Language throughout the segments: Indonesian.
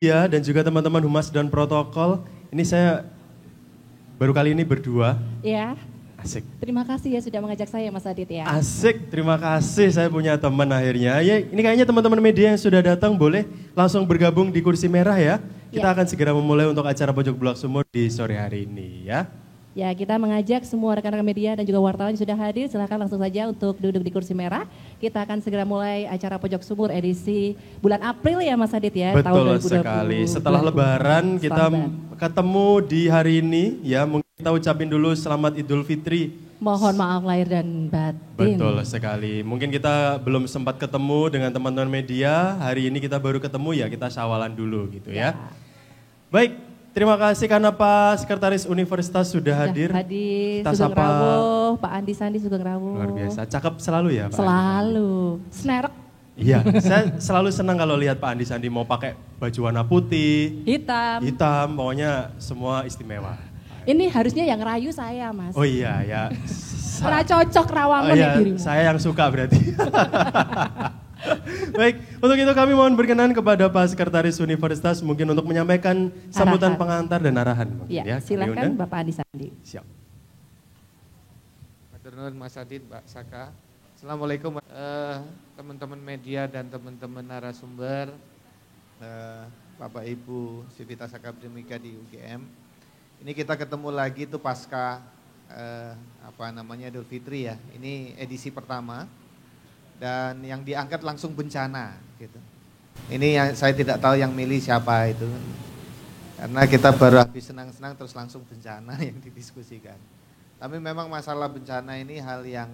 Ya, dan juga teman-teman Humas dan Protokol. Ini saya baru kali ini berdua. Ya. Asik. Terima kasih ya sudah mengajak saya Mas Adit ya. Asik, terima kasih saya punya teman akhirnya. Ya, ini kayaknya teman-teman media yang sudah datang boleh langsung bergabung di kursi merah ya. Kita akan segera memulai untuk acara Pojok Bulak Sumur di sore hari ini ya. Ya, kita mengajak semua rekan-rekan media dan juga wartawan yang sudah hadir, silakan langsung saja untuk duduk di kursi merah. Kita akan segera mulai acara Pojok Sumur edisi bulan April ya Mas Adit ya. Betul tahun 2020, sekali, setelah Lebaran kita ketemu di hari ini ya. Mungkin kita ucapin dulu selamat Idul Fitri. Mohon maaf lahir dan batin. Betul sekali, mungkin kita belum sempat ketemu dengan teman-teman media. Hari ini kita baru ketemu ya, kita syawalan dulu gitu ya. Baik. Terima kasih karena Pak Sekretaris Universitas sudah hadir. Kita Sugeng Rawuh, Pak Andi Sandi Sugeng Rawuh. Luar biasa, cakep selalu ya Pak. Selalu, snerek. Iya, saya selalu senang kalau lihat Pak Andi Sandi mau pakai baju warna putih, hitam, pokoknya semua istimewa. Ini harusnya yang rayu saya Mas. Oh iya ya. Karena cocok Rawangun ya dirimu. Saya yang suka berarti. Baik, untuk itu kami mohon berkenan kepada Pak Sekretaris Universitas mungkin untuk menyampaikan sambutan pengantar dan arahan. Ya, silakan Bapak Andi Sandi. Siap. Mas Adit, Mbak Saka. Assalamualaikum teman-teman media dan teman-teman narasumber, Bapak Ibu Sivitas Akademika di UGM. Ini kita ketemu lagi tuh pasca Idul Fitri ya. Ini edisi pertama. Dan yang diangkat langsung bencana gitu. Ini yang saya tidak tahu yang milih siapa itu. Karena kita baru habis senang-senang terus langsung bencana yang didiskusikan. Tapi memang masalah bencana ini hal yang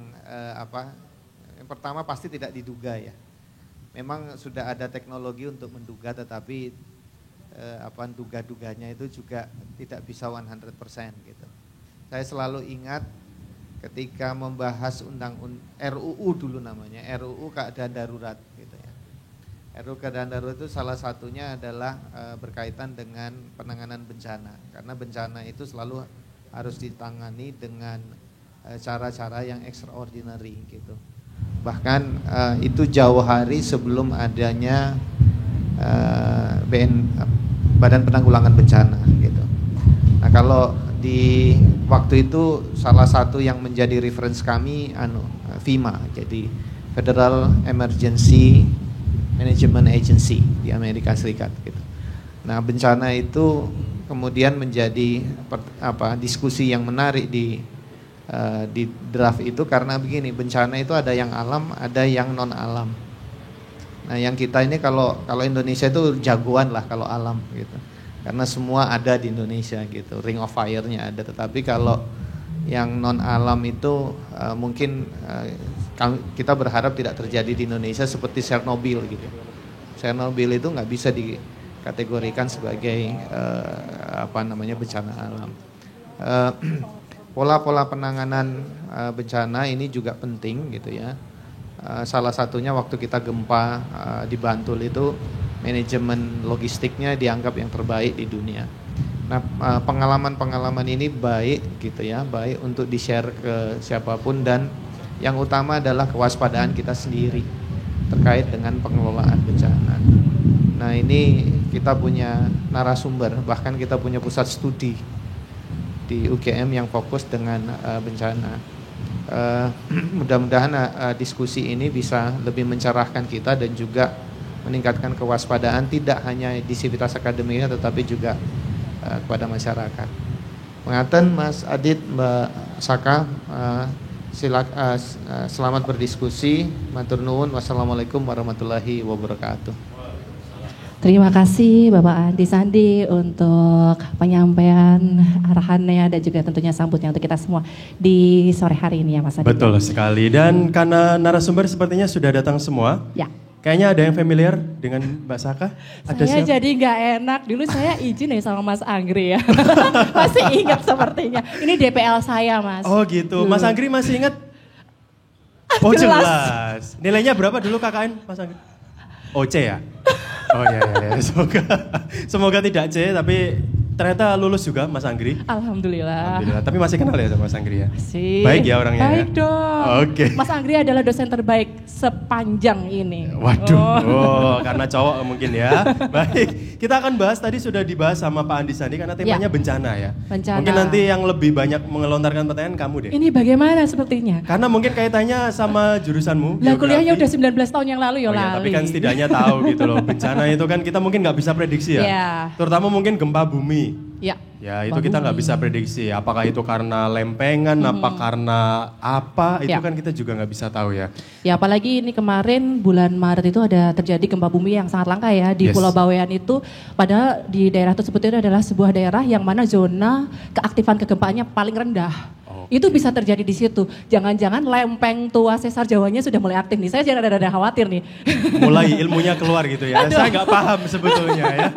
yang pertama pasti tidak diduga ya. Memang sudah ada teknologi untuk menduga tetapi duga-duganya itu juga tidak bisa 100% gitu. Saya selalu ingat ketika membahas RUU dulu namanya, RUU keadaan darurat gitu ya. RUU keadaan darurat itu salah satunya adalah berkaitan dengan penanganan bencana. Karena bencana itu selalu harus ditangani dengan cara-cara yang extraordinary gitu. Bahkan itu jauh hari sebelum adanya Badan Penanggulangan Bencana gitu. Nah, kalau di waktu itu salah satu yang menjadi reference kami FEMA, jadi Federal Emergency Management Agency di Amerika Serikat gitu. Nah, bencana itu kemudian menjadi diskusi yang menarik di draft itu karena begini, bencana itu ada yang alam, ada yang non alam. Nah, yang kita ini kalau Indonesia itu jagoan lah kalau alam gitu. Karena semua ada di Indonesia gitu, Ring of Fire-nya ada. Tetapi kalau yang non alam itu mungkin kita berharap tidak terjadi di Indonesia seperti Chernobyl gitu. Chernobyl itu nggak bisa dikategorikan sebagai bencana alam. Pola-pola penanganan bencana ini juga penting gitu ya. Salah satunya waktu kita gempa di Bantul itu manajemen logistiknya dianggap yang terbaik di dunia. Nah, pengalaman-pengalaman ini baik gitu ya, baik untuk di-share ke siapapun dan yang utama adalah kewaspadaan kita sendiri terkait dengan pengelolaan bencana. Nah, ini kita punya narasumber, bahkan kita punya pusat studi di UGM yang fokus dengan bencana. Mudah-mudahan diskusi ini bisa lebih mencerahkan kita dan juga meningkatkan kewaspadaan tidak hanya di Sivitas Akademika tetapi juga kepada masyarakat. Penganten Mas Adit, Mbak Saka, selamat berdiskusi. Matur nuwun. Wassalamualaikum warahmatullahi wabarakatuh. Terima kasih Bapak Andi Sandi untuk penyampaian arahannya dan juga tentunya sambutnya untuk kita semua di sore hari ini ya Mas Andi. Betul sekali, dan karena narasumber sepertinya sudah datang semua. Ya. Kayaknya ada yang familiar dengan Mbak Saka? Saya jadi nggak enak, dulu saya izin ya sama Mas Anggri ya. Masih ingat sepertinya, ini DPL saya Mas. Oh gitu, Mas Anggri masih ingat? Oh jelas. Nilainya berapa dulu KKN Mas Anggri? Oh C ya? Oh iya, semoga tidak C, tapi ternyata lulus juga Mas Anggri. Alhamdulillah. Alhamdulillah. Tapi masih kenal ya sama Mas Anggri ya? Sih. Baik ya orangnya. Baik ya? dong. Oke. Mas Anggri adalah dosen terbaik sepanjang ini. Waduh, karena cowok mungkin ya. Baik, kita akan bahas, tadi sudah dibahas sama Pak Andi Sandi karena temanya bencana ya. Bencana. Mungkin nanti yang lebih banyak mengelontarkan pertanyaan kamu deh. Ini bagaimana sepertinya? Karena mungkin kaitannya sama jurusanmu. Lah kuliahnya udah 19 tahun yang lalu ya lali. Tapi kan setidaknya tahu gitu loh. Bencana itu kan kita mungkin nggak bisa prediksi ya. Terutama mungkin gempa bumi. Ya itu kita nggak bisa prediksi. Apakah itu karena lempengan, apa karena apa? Itu kan kita juga nggak bisa tahu ya. Ya apalagi ini kemarin bulan Maret itu ada terjadi gempa bumi yang sangat langka ya di Pulau Bawean itu. Padahal di daerah tersebut itu adalah sebuah daerah yang mana zona keaktifan kegempaannya paling rendah. Itu bisa terjadi di situ. Jangan-jangan lempeng tua sesar Jawanya sudah mulai aktif nih. Saya jangan ada khawatir nih. Mulai ilmunya keluar gitu ya. Saya nggak paham sebetulnya ya.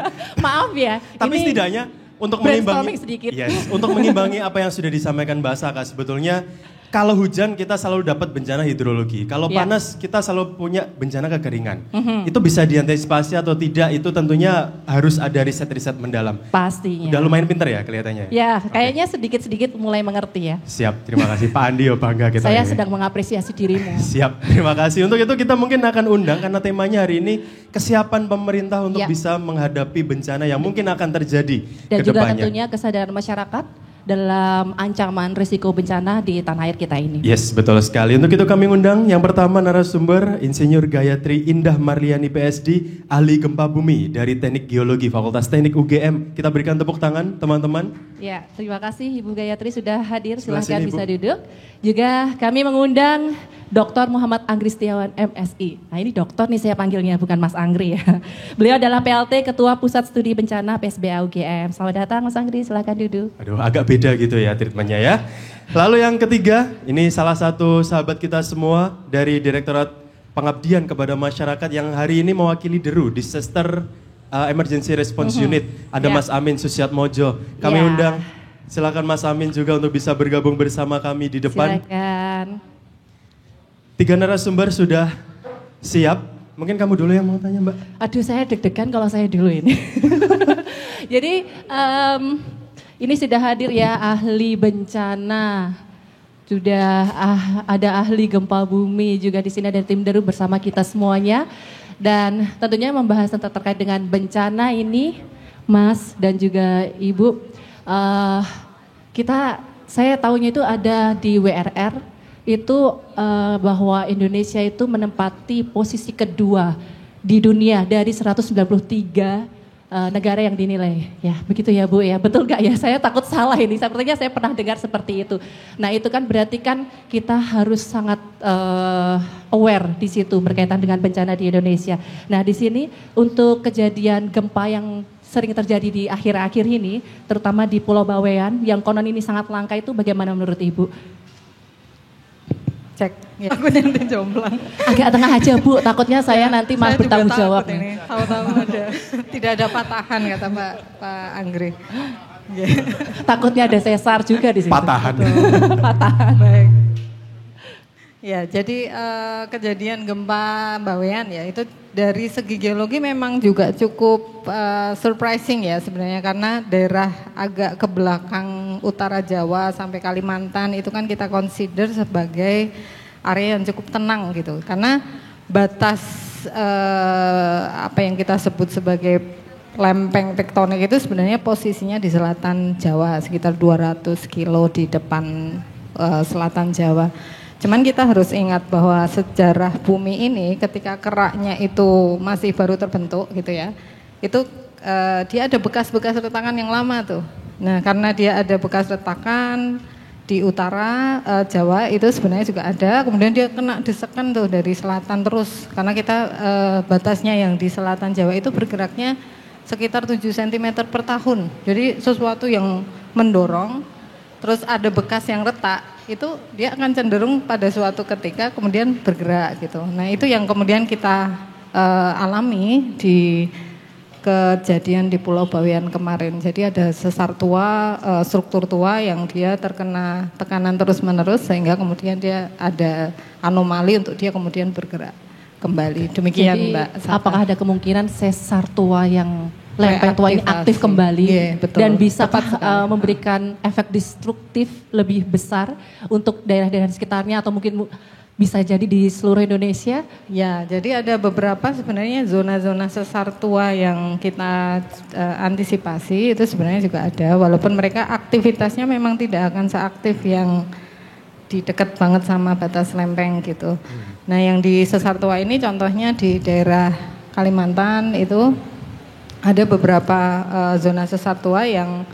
Maaf ya. Tapi ini setidaknya untuk mengimbangi sedikit. Untuk mengimbangi apa yang sudah disampaikan Mbak Saka, sebetulnya kalau hujan kita selalu dapat bencana hidrologi. Kalau panas kita selalu punya bencana kekeringan. Itu bisa diantisipasi atau tidak, itu tentunya harus ada riset-riset mendalam. Pastinya. Udah lumayan pintar ya kelihatannya. Ya, kayaknya sedikit-sedikit mulai mengerti ya. Siap, terima kasih Pak Andi, bangga kita. Saya sedang mengapresiasi dirimu. Siap, terima kasih. Untuk itu kita mungkin akan undang karena temanya hari ini kesiapan pemerintah untuk bisa menghadapi bencana yang mungkin akan terjadi dan ke juga depannya. Tentunya kesadaran masyarakat dalam ancaman risiko bencana di tanah air kita ini. Yes, betul sekali. Untuk itu kami undang yang pertama narasumber Insinyur Gayatri Indah Marliani PSD, ahli gempa bumi dari Teknik Geologi Fakultas Teknik UGM. Kita berikan tepuk tangan teman-teman. Ya, terima kasih Ibu Gayatri sudah hadir. Silahkan bisa duduk. Juga kami mengundang Dr. Muhammad Anggri Setiawan MSI. Nah ini dokter nih saya panggilnya, bukan Mas Anggri ya. Beliau adalah PLT Ketua Pusat Studi Bencana PSBA UGM. Selamat datang Mas Anggri, silakan duduk. Aduh, agak beda gitu ya treatmentnya ya. Lalu yang ketiga, ini salah satu sahabat kita semua dari Direktorat Pengabdian kepada Masyarakat yang hari ini mewakili DERU, Disaster Emergency Response Unit. Ada Mas Amin Susiatmojo. Kami undang, silakan Mas Amin juga untuk bisa bergabung bersama kami di depan. Silakan. 3 narasumber sudah siap. Mungkin kamu dulu yang mau tanya Mbak. Aduh saya deg-degan kalau saya dulu ini. Jadi ini sudah hadir ya ahli bencana. Sudah ada ahli gempa bumi juga di sini, ada tim DERU bersama kita semuanya. Dan tentunya membahas tentang terkait dengan bencana ini Mas dan juga Ibu. Saya tahunya itu ada di WRR. Itu bahwa Indonesia itu menempati posisi kedua di dunia dari 193 negara yang dinilai. Ya begitu ya Bu ya, betul gak ya? Saya takut salah ini, sepertinya saya pernah dengar seperti itu. Nah itu kan berarti kan kita harus sangat aware di situ berkaitan dengan bencana di Indonesia. Nah di sini untuk kejadian gempa yang sering terjadi di akhir-akhir ini, terutama di Pulau Bawean yang konon ini sangat langka, itu bagaimana menurut Ibu? Cek, ya. Aku nanti jomplang. Agak tengah aja Bu, takutnya saya nanti malah bertanggung jawab. Tahu-tahu tidak ada patahan kata Pak Anggri. Takutnya ada sesar juga di situ. Patahan. Patahan. Baik. Ya, jadi kejadian gempa Bawean ya itu dari segi geologi memang juga cukup surprising ya sebenarnya, karena daerah agak ke belakang utara Jawa sampai Kalimantan itu kan kita consider sebagai area yang cukup tenang gitu, karena batas apa yang kita sebut sebagai lempeng tektonik itu sebenarnya posisinya di selatan Jawa sekitar 200 kilo di depan selatan Jawa. Cuman kita harus ingat bahwa sejarah bumi ini ketika keraknya itu masih baru terbentuk gitu ya, itu dia ada bekas-bekas retakan yang lama tuh. Nah karena dia ada bekas retakan di utara Jawa itu sebenarnya juga ada, kemudian dia kena desekan tuh dari selatan terus, karena kita batasnya yang di selatan Jawa itu bergeraknya sekitar 7 cm per tahun. Jadi sesuatu yang mendorong, terus ada bekas yang retak, itu dia akan cenderung pada suatu ketika kemudian bergerak gitu. Nah itu yang kemudian kita alami di kejadian di Pulau Bawean kemarin. Jadi ada sesar tua, struktur tua yang dia terkena tekanan terus menerus sehingga kemudian dia ada anomali untuk dia kemudian bergerak kembali. Demikian jadi, Mbak Saka. Apakah ada kemungkinan sesar tua yang lempeng tua ini aktif kembali betul. dan bisa memberikan efek destruktif lebih besar untuk daerah-daerah sekitarnya atau mungkin bisa jadi di seluruh Indonesia? Ya, jadi ada beberapa sebenarnya zona-zona sesar tua yang kita antisipasi itu sebenarnya juga ada, walaupun mereka aktivitasnya memang tidak akan seaktif yang di dekat banget sama batas lempeng gitu. Nah, yang di sesar tua ini contohnya di daerah Kalimantan itu ada beberapa zona sesar tua yang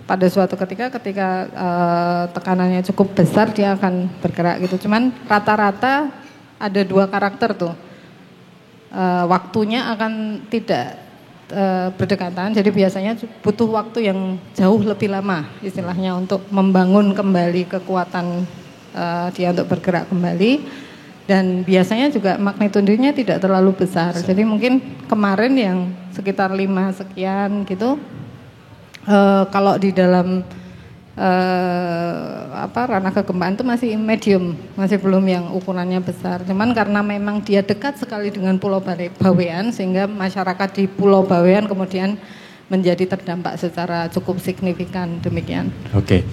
pada suatu ketika tekanannya cukup besar dia akan bergerak gitu. Cuman rata-rata ada 2 karakter tuh. Waktunya akan tidak berdekatan, jadi biasanya butuh waktu yang jauh lebih lama istilahnya untuk membangun kembali kekuatan dia untuk bergerak kembali. Dan biasanya juga magnitudenya tidak terlalu besar. Jadi mungkin kemarin yang sekitar 5 sekian gitu, kalau di dalam ranah kegempaan itu masih medium, masih belum yang ukurannya besar. Cuman karena memang dia dekat sekali dengan Pulau Bawean, sehingga masyarakat di Pulau Bawean kemudian menjadi terdampak secara cukup signifikan, demikian. Oke,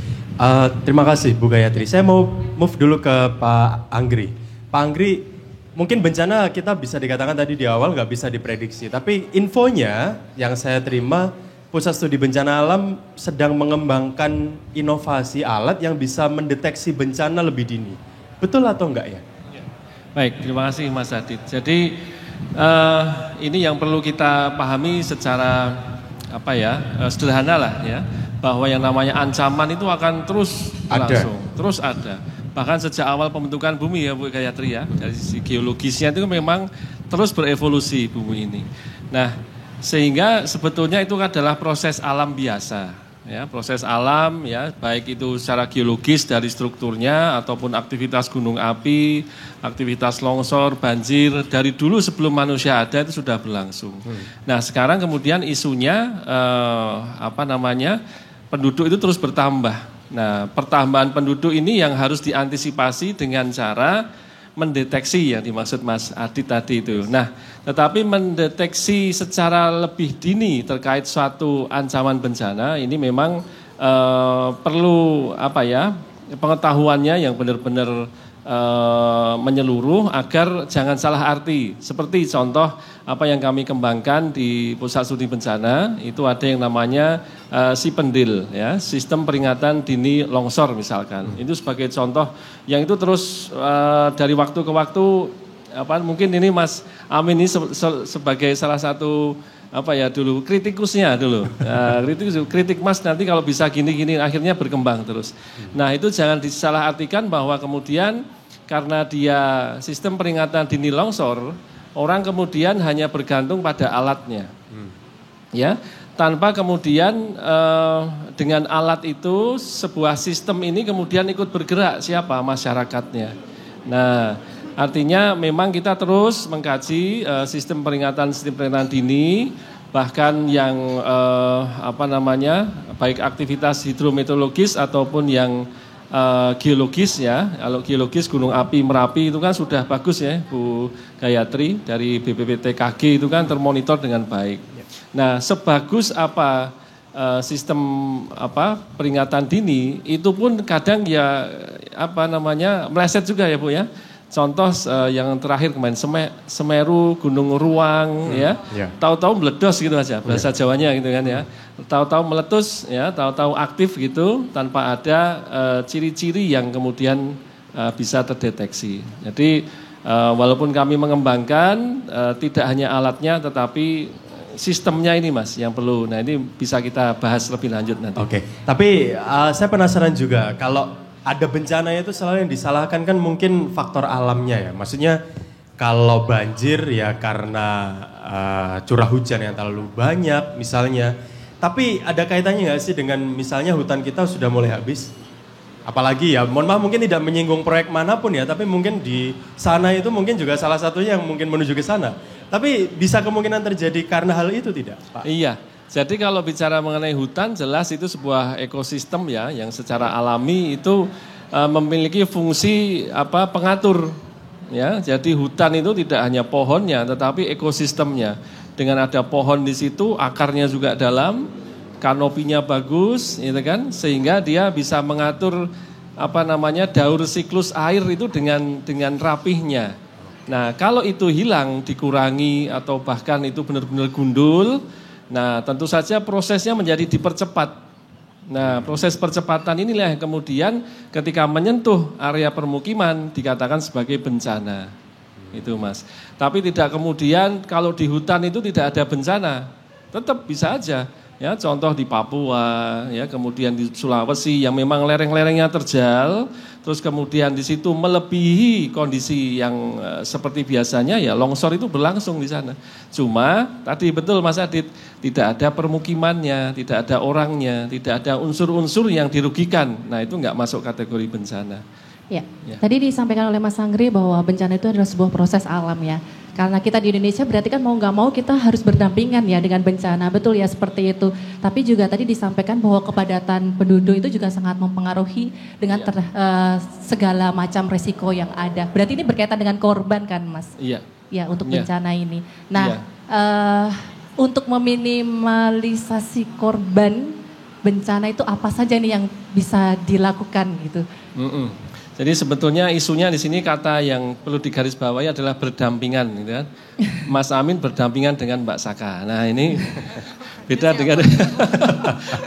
terima kasih Bu Gayatri. Saya mau move dulu ke Pak Anggri. Pak Anggri, mungkin bencana kita bisa dikatakan tadi di awal nggak bisa diprediksi, tapi infonya yang saya terima, Pusat Studi Bencana Alam sedang mengembangkan inovasi alat yang bisa mendeteksi bencana lebih dini. Betul atau enggak ya? Baik, terima kasih Mas Adit. Jadi ini yang perlu kita pahami secara sederhana lah ya, bahwa yang namanya ancaman itu akan terus berlangsung, terus ada. Bahkan sejak awal pembentukan bumi ya Bu Gayatri ya, dari sisi geologisnya itu memang terus berevolusi bumi ini. Nah, sehingga sebetulnya itu adalah proses alam biasa ya, proses alam ya, baik itu secara geologis dari strukturnya ataupun aktivitas gunung api, aktivitas longsor, banjir dari dulu sebelum manusia ada itu sudah berlangsung. Nah, sekarang kemudian isunya penduduk itu terus bertambah. Nah, pertambahan penduduk ini yang harus diantisipasi dengan cara mendeteksi yang dimaksud Mas Adit tadi itu. Nah, tetapi mendeteksi secara lebih dini terkait suatu ancaman bencana ini memang perlu pengetahuannya yang benar-benar menyeluruh agar jangan salah arti. Seperti contoh apa yang kami kembangkan di Pusat Studi Bencana itu ada yang namanya SIPENDIL ya, Sistem Peringatan Dini Longsor misalkan. Itu sebagai contoh yang itu terus dari waktu ke waktu mungkin ini Mas Amin ini sebagai salah satu kritikusnya dulu. Kritik Mas nanti kalau bisa gini-gini akhirnya berkembang terus. Nah, itu jangan disalahartikan bahwa kemudian karena dia sistem peringatan dini longsor, orang kemudian hanya bergantung pada alatnya. Ya, tanpa kemudian dengan alat itu sebuah sistem ini kemudian ikut bergerak siapa? Masyarakatnya. Nah, artinya memang kita terus mengkaji sistem peringatan dini, bahkan yang baik aktivitas hidrometeorologis ataupun yang geologis ya. Kalau geologis Gunung Api Merapi itu kan sudah bagus ya Bu Gayatri, dari BPPTKG itu kan termonitor dengan baik. Nah, sebagus apa sistem peringatan dini itu pun kadang ya meleset juga ya Bu ya. Contoh yang terakhir kemarin Semeru, Gunung Ruang ya. Tahu-tahu meledos gitu aja bahasa Jawanya gitu kan ya. Tahu-tahu meletus ya, tahu-tahu aktif gitu tanpa ada ciri-ciri yang kemudian bisa terdeteksi. Jadi walaupun kami mengembangkan tidak hanya alatnya tetapi sistemnya ini Mas yang perlu. Nah, ini bisa kita bahas lebih lanjut nanti. Oke. Tapi saya penasaran juga kalau ada bencana itu selalu yang disalahkan kan mungkin faktor alamnya ya. Maksudnya kalau banjir ya karena curah hujan yang terlalu banyak misalnya. Tapi ada kaitannya nggak sih dengan misalnya hutan kita sudah mulai habis? Apalagi ya, mohon maaf mungkin tidak menyinggung proyek manapun ya, tapi mungkin di sana itu mungkin juga salah satunya yang mungkin menuju ke sana. Tapi bisa kemungkinan terjadi karena hal itu tidak, Pak? Iya. Jadi kalau bicara mengenai hutan jelas itu sebuah ekosistem ya yang secara alami itu memiliki fungsi pengatur ya. Jadi hutan itu tidak hanya pohonnya tetapi ekosistemnya. dengan ada pohon di situ, akarnya juga dalam, kanopinya bagus, gitu kan, sehingga dia bisa mengatur daur siklus air itu dengan rapihnya. Nah, kalau itu hilang, dikurangi atau bahkan itu benar-benar gundul, nah tentu saja prosesnya menjadi dipercepat. Nah, proses percepatan inilah yang kemudian ketika menyentuh area permukiman dikatakan sebagai bencana. Itu Mas. Tapi tidak kemudian kalau di hutan itu tidak ada bencana. Tetap bisa aja. Ya, contoh di Papua, ya, kemudian di Sulawesi yang memang lereng-lerengnya terjal, terus kemudian di situ melebihi kondisi yang seperti biasanya, ya longsor itu berlangsung di sana. Cuma tadi betul Mas Adit, tidak ada permukimannya, tidak ada orangnya, tidak ada unsur-unsur yang dirugikan. Nah, itu enggak masuk kategori bencana. Ya. Tadi disampaikan oleh Mas Anggri bahwa bencana itu adalah sebuah proses alam ya. Karena kita di Indonesia berarti kan mau nggak mau kita harus berdampingan ya dengan bencana, betul ya seperti itu. Tapi juga tadi disampaikan bahwa kepadatan penduduk itu juga sangat mempengaruhi dengan segala macam resiko yang ada. Berarti ini berkaitan dengan korban kan Mas? Iya. Ya untuk bencana ini. Nah untuk meminimalisasi korban bencana itu apa saja nih yang bisa dilakukan gitu? Jadi sebetulnya isunya di sini kata yang perlu digarisbawahi adalah berdampingan, gitu kan. Mas Amin berdampingan dengan Mbak Saka. Nah ini beda dengan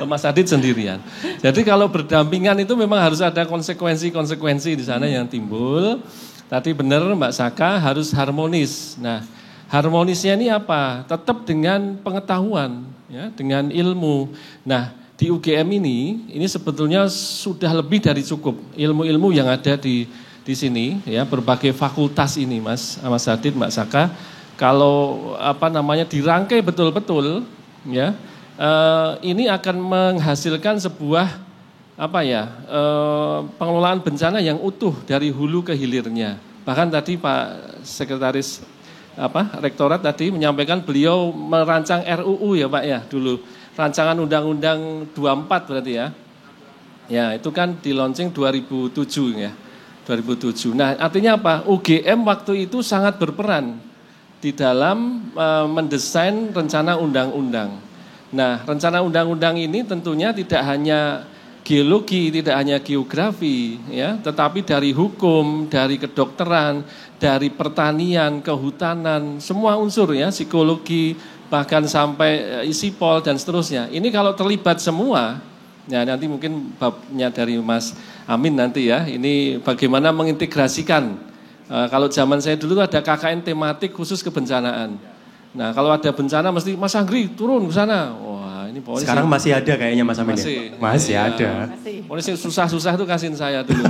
Mas Adit sendirian. Jadi kalau berdampingan itu memang harus ada konsekuensi-konsekuensi di sana yang timbul. Tadi benar Mbak Saka harus harmonis. Nah harmonisnya ini apa? Tetap dengan pengetahuan, ya, dengan ilmu. Nah di UGM ini sebetulnya sudah lebih dari cukup ilmu-ilmu yang ada di sini, ya, berbagai fakultas ini, Mas Adit, Mbak Saka. Kalau dirangkai betul-betul, ya, ini akan menghasilkan sebuah pengelolaan bencana yang utuh dari hulu ke hilirnya. Bahkan tadi Pak Sekretaris Rektorat tadi menyampaikan beliau merancang RUU ya Pak ya dulu. Rancangan Undang-Undang 24 berarti ya. Ya, itu kan di launching 2007 ya. 2007. Nah, artinya apa? UGM waktu itu sangat berperan di dalam mendesain rencana undang-undang. Nah, rencana undang-undang ini tentunya tidak hanya geologi, tidak hanya geografi, ya, tetapi dari hukum, dari kedokteran, dari pertanian, kehutanan, semua unsur ya, psikologi, bahkan sampai ISIPOL dan seterusnya. Ini kalau terlibat semua, ya nanti mungkin babnya dari Mas Amin nanti ya, ini bagaimana mengintegrasikan. Kalau zaman saya dulu ada KKN tematik khusus kebencanaan. Nah kalau ada bencana mesti Mas Anggri turun ke sana. Wah ini pokoknya sekarang masih ada kayaknya Mas Amin masih ya, ada. Pokoknya susah-susah itu kasihin saya dulu.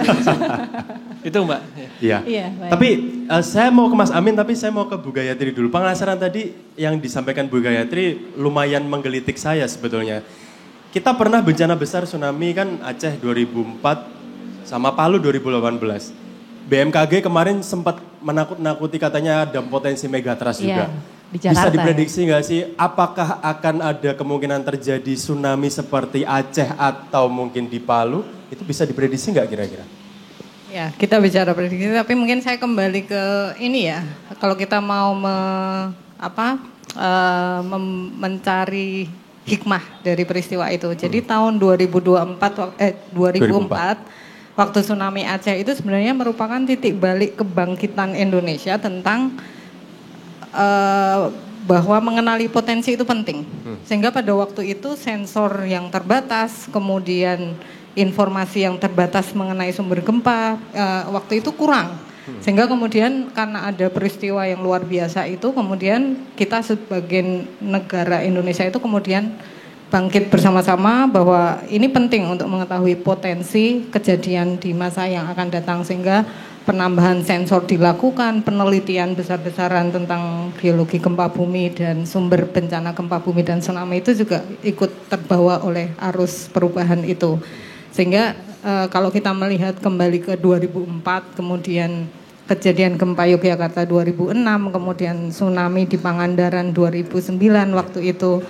Itu Mbak. Iya. Tapi saya mau ke Mas Amin, tapi saya mau ke Bu Gayatri dulu. Penasaran tadi yang disampaikan Bu Gayatri lumayan menggelitik saya sebetulnya. Kita pernah bencana besar tsunami kan Aceh 2004 sama Palu 2018. BMKG kemarin sempat menakut-nakuti katanya ada potensi megatrust juga. Bisa diprediksi nggak sih apakah akan ada kemungkinan terjadi tsunami seperti Aceh atau mungkin di Palu? Itu bisa diprediksi nggak kira-kira? Ya, kita bicara prediksi, tapi mungkin saya kembali ke ini ya. Kalau kita mau mencari hikmah dari peristiwa itu. Jadi tahun 2004 waktu tsunami Aceh itu sebenarnya merupakan titik balik kebangkitan Indonesia tentang bahwa mengenali potensi itu penting. Sehingga pada waktu itu sensor yang terbatas, kemudian informasi yang terbatas mengenai sumber gempa waktu itu kurang. Sehingga kemudian karena ada peristiwa yang luar biasa itu, kemudian kita sebagai negara Indonesia itu kemudian bangkit bersama-sama bahwa ini penting untuk mengetahui potensi kejadian di masa yang akan datang, sehingga penambahan sensor dilakukan, penelitian besar-besaran tentang geologi gempa bumi dan sumber bencana gempa bumi dan tsunami itu juga ikut terbawa oleh arus perubahan itu. Sehingga kalau kita melihat kembali ke 2004, kemudian kejadian gempa Yogyakarta 2006, kemudian tsunami di Pangandaran 2009 waktu itu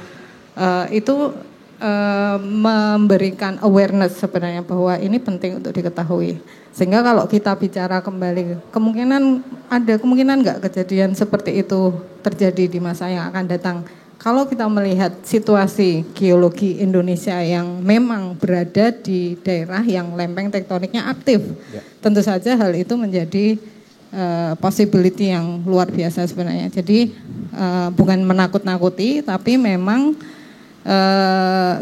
memberikan awareness sebenarnya bahwa ini penting untuk diketahui. Sehingga kalau kita bicara kembali, kemungkinan nggak kejadian seperti itu terjadi di masa yang akan datang. Kalau kita melihat situasi geologi Indonesia yang memang berada di daerah yang lempeng tektoniknya aktif, tentu saja hal itu menjadi possibility yang luar biasa sebenarnya. Jadi bukan menakut-nakuti, tapi memang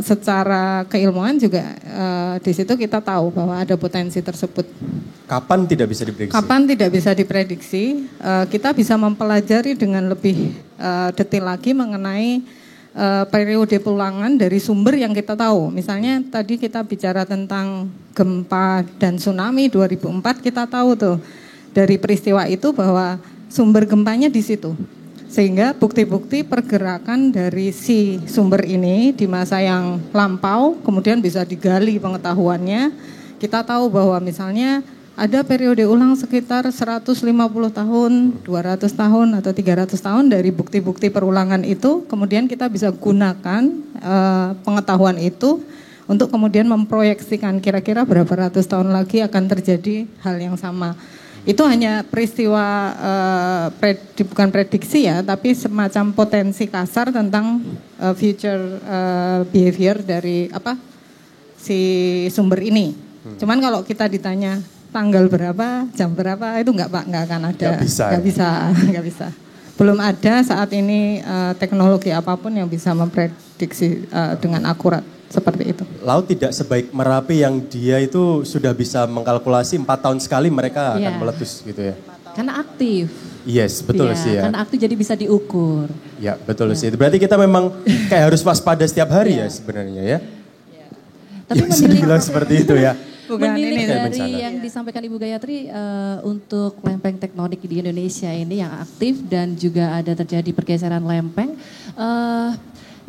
secara keilmuan juga di situ kita tahu bahwa ada potensi tersebut. Kapan tidak bisa diprediksi? Kapan tidak bisa diprediksi, kita bisa mempelajari dengan lebih detail lagi mengenai periode pulangan dari sumber yang kita tahu. Misalnya tadi kita bicara tentang gempa dan tsunami 2004, kita tahu tuh dari peristiwa itu bahwa sumber gempanya di situ. Sehingga bukti-bukti pergerakan dari si sumber ini di masa yang lampau kemudian bisa digali pengetahuannya. Kita tahu bahwa misalnya ada periode ulang sekitar 150 tahun, 200 tahun atau 300 tahun dari bukti-bukti perulangan itu. Kemudian kita bisa gunakan pengetahuan itu untuk kemudian memproyeksikan kira-kira berapa ratus tahun lagi akan terjadi hal yang sama. Itu hanya peristiwa, bukan prediksi ya, tapi semacam potensi kasar tentang future behavior dari si sumber ini. Cuman kalau kita ditanya tanggal berapa, jam berapa, itu nggak akan ada. Nggak bisa. Belum ada saat ini teknologi apapun yang bisa memprediksi dengan akurat. Seperti itu. Laut tidak sebaik Merapi yang dia itu sudah bisa mengkalkulasi 4 tahun sekali mereka akan meletus gitu ya. Karena aktif. Yes, betul sih ya. Karena aktif jadi bisa diukur. Ya, betul sih. Berarti kita memang kayak harus waspada setiap hari ya sebenarnya ya. Tapi ya, bisa dibilang seperti itu ya. Menilik dari yang disampaikan Ibu Gayatri untuk lempeng tektonik di Indonesia ini yang aktif dan juga ada terjadi pergeseran lempeng.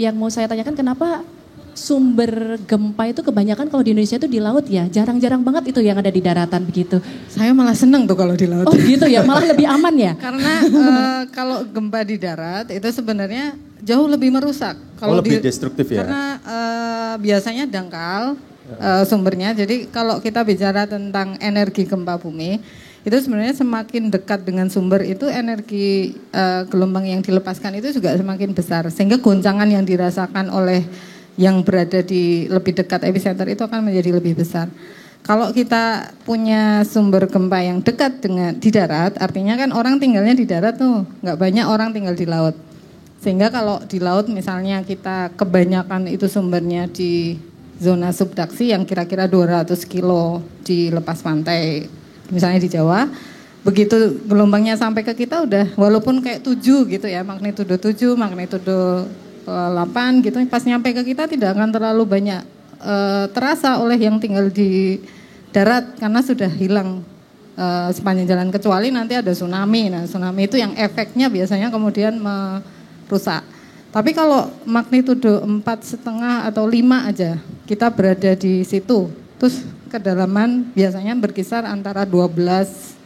Yang mau saya tanyakan kenapa sumber gempa itu kebanyakan kalau di Indonesia itu di laut ya, jarang-jarang banget itu yang ada di daratan begitu. Saya malah seneng tuh kalau di laut. Oh gitu ya, malah lebih aman ya? Karena kalau gempa di darat itu sebenarnya jauh lebih merusak. Kalau lebih destruktif ya? Karena biasanya dangkal sumbernya, jadi kalau kita bicara tentang energi gempa bumi, itu sebenarnya semakin dekat dengan sumber itu energi gelombang yang dilepaskan itu juga semakin besar. Sehingga goncangan yang dirasakan oleh yang berada di lebih dekat epicenter itu akan menjadi lebih besar. Kalau kita punya sumber gempa yang dekat dengan di darat, artinya kan orang tinggalnya di darat tuh, nggak banyak orang tinggal di laut. Sehingga kalau di laut misalnya kita kebanyakan itu sumbernya di zona subduksi yang kira-kira 200 kilo di lepas pantai, misalnya di Jawa, begitu gelombangnya sampai ke kita udah walaupun kayak 7 gitu ya, magnitudo 7, magnitudo 8 gitu, pas nyampe ke kita tidak akan terlalu banyak terasa oleh yang tinggal di darat karena sudah hilang sepanjang jalan, kecuali nanti ada tsunami. Nah tsunami itu yang efeknya biasanya kemudian merusak. Tapi kalau magnitudo 4,5 atau 5 aja kita berada di situ, terus kedalaman biasanya berkisar antara 12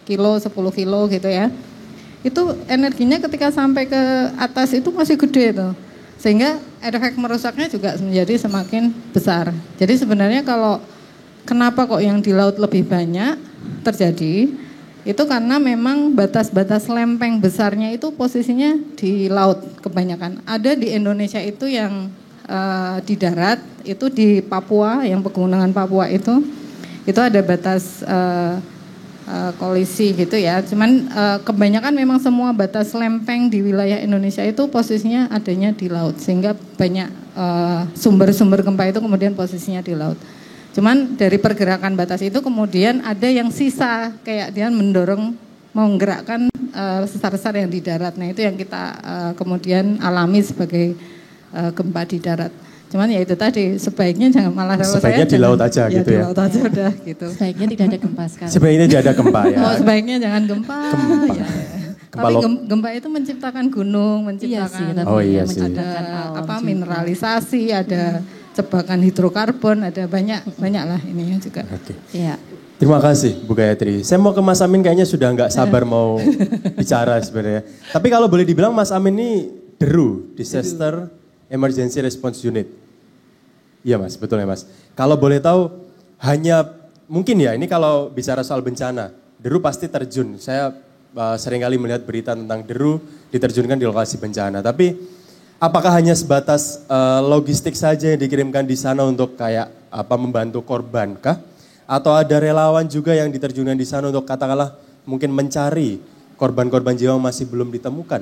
kilo, 10 kilo gitu ya. Itu energinya ketika sampai ke atas itu masih gede tuh. Sehingga efek merusaknya juga menjadi semakin besar. Jadi sebenarnya kalau kenapa kok yang di laut lebih banyak terjadi, itu karena memang batas-batas lempeng besarnya itu posisinya di laut kebanyakan. Ada di Indonesia itu yang di darat, itu di Papua, yang pegunungan Papua itu ada batas kolisi gitu ya. Cuman kebanyakan memang semua batas lempeng di wilayah Indonesia itu posisinya adanya di laut, sehingga banyak sumber-sumber gempa itu kemudian posisinya di laut. Cuman dari pergerakan batas itu kemudian ada yang sisa, kayak dia mendorong menggerakkan sesar-sesar yang di darat. Nah itu yang kita kemudian alami sebagai gempa di darat. Cuman ya itu tadi, sebaiknya jangan malah sebaiknya di laut aja ya, gitu di ya. laut aja udah gitu. Sebaiknya tidak ada gempa sekarang. Sebaiknya tidak ada gempa ya. Oh, sebaiknya jangan gempa. Ya. Tapi gempa itu menciptakan gunung, menciptakan iya sih. Ada mineralisasi, ada jebakan hidrokarbon, ada banyak lah ininya juga. Oke. Iya. Terima kasih Bu Gayatri. Saya mau ke Mas Amin, kayaknya sudah nggak sabar mau bicara sebenarnya. Tapi kalau boleh dibilang Mas Amin ini DERU, Disaster Emergency Response Unit. Iya Mas, betul ya Mas. Kalau boleh tahu, hanya mungkin ya ini kalau bicara soal bencana, Deru pasti terjun. Saya seringkali melihat berita tentang Deru diterjunkan di lokasi bencana. Tapi apakah hanya sebatas logistik saja yang dikirimkan di sana untuk kayak membantu korban kah? Atau ada relawan juga yang diterjunkan di sana untuk katakanlah mungkin mencari korban-korban jiwa yang masih belum ditemukan?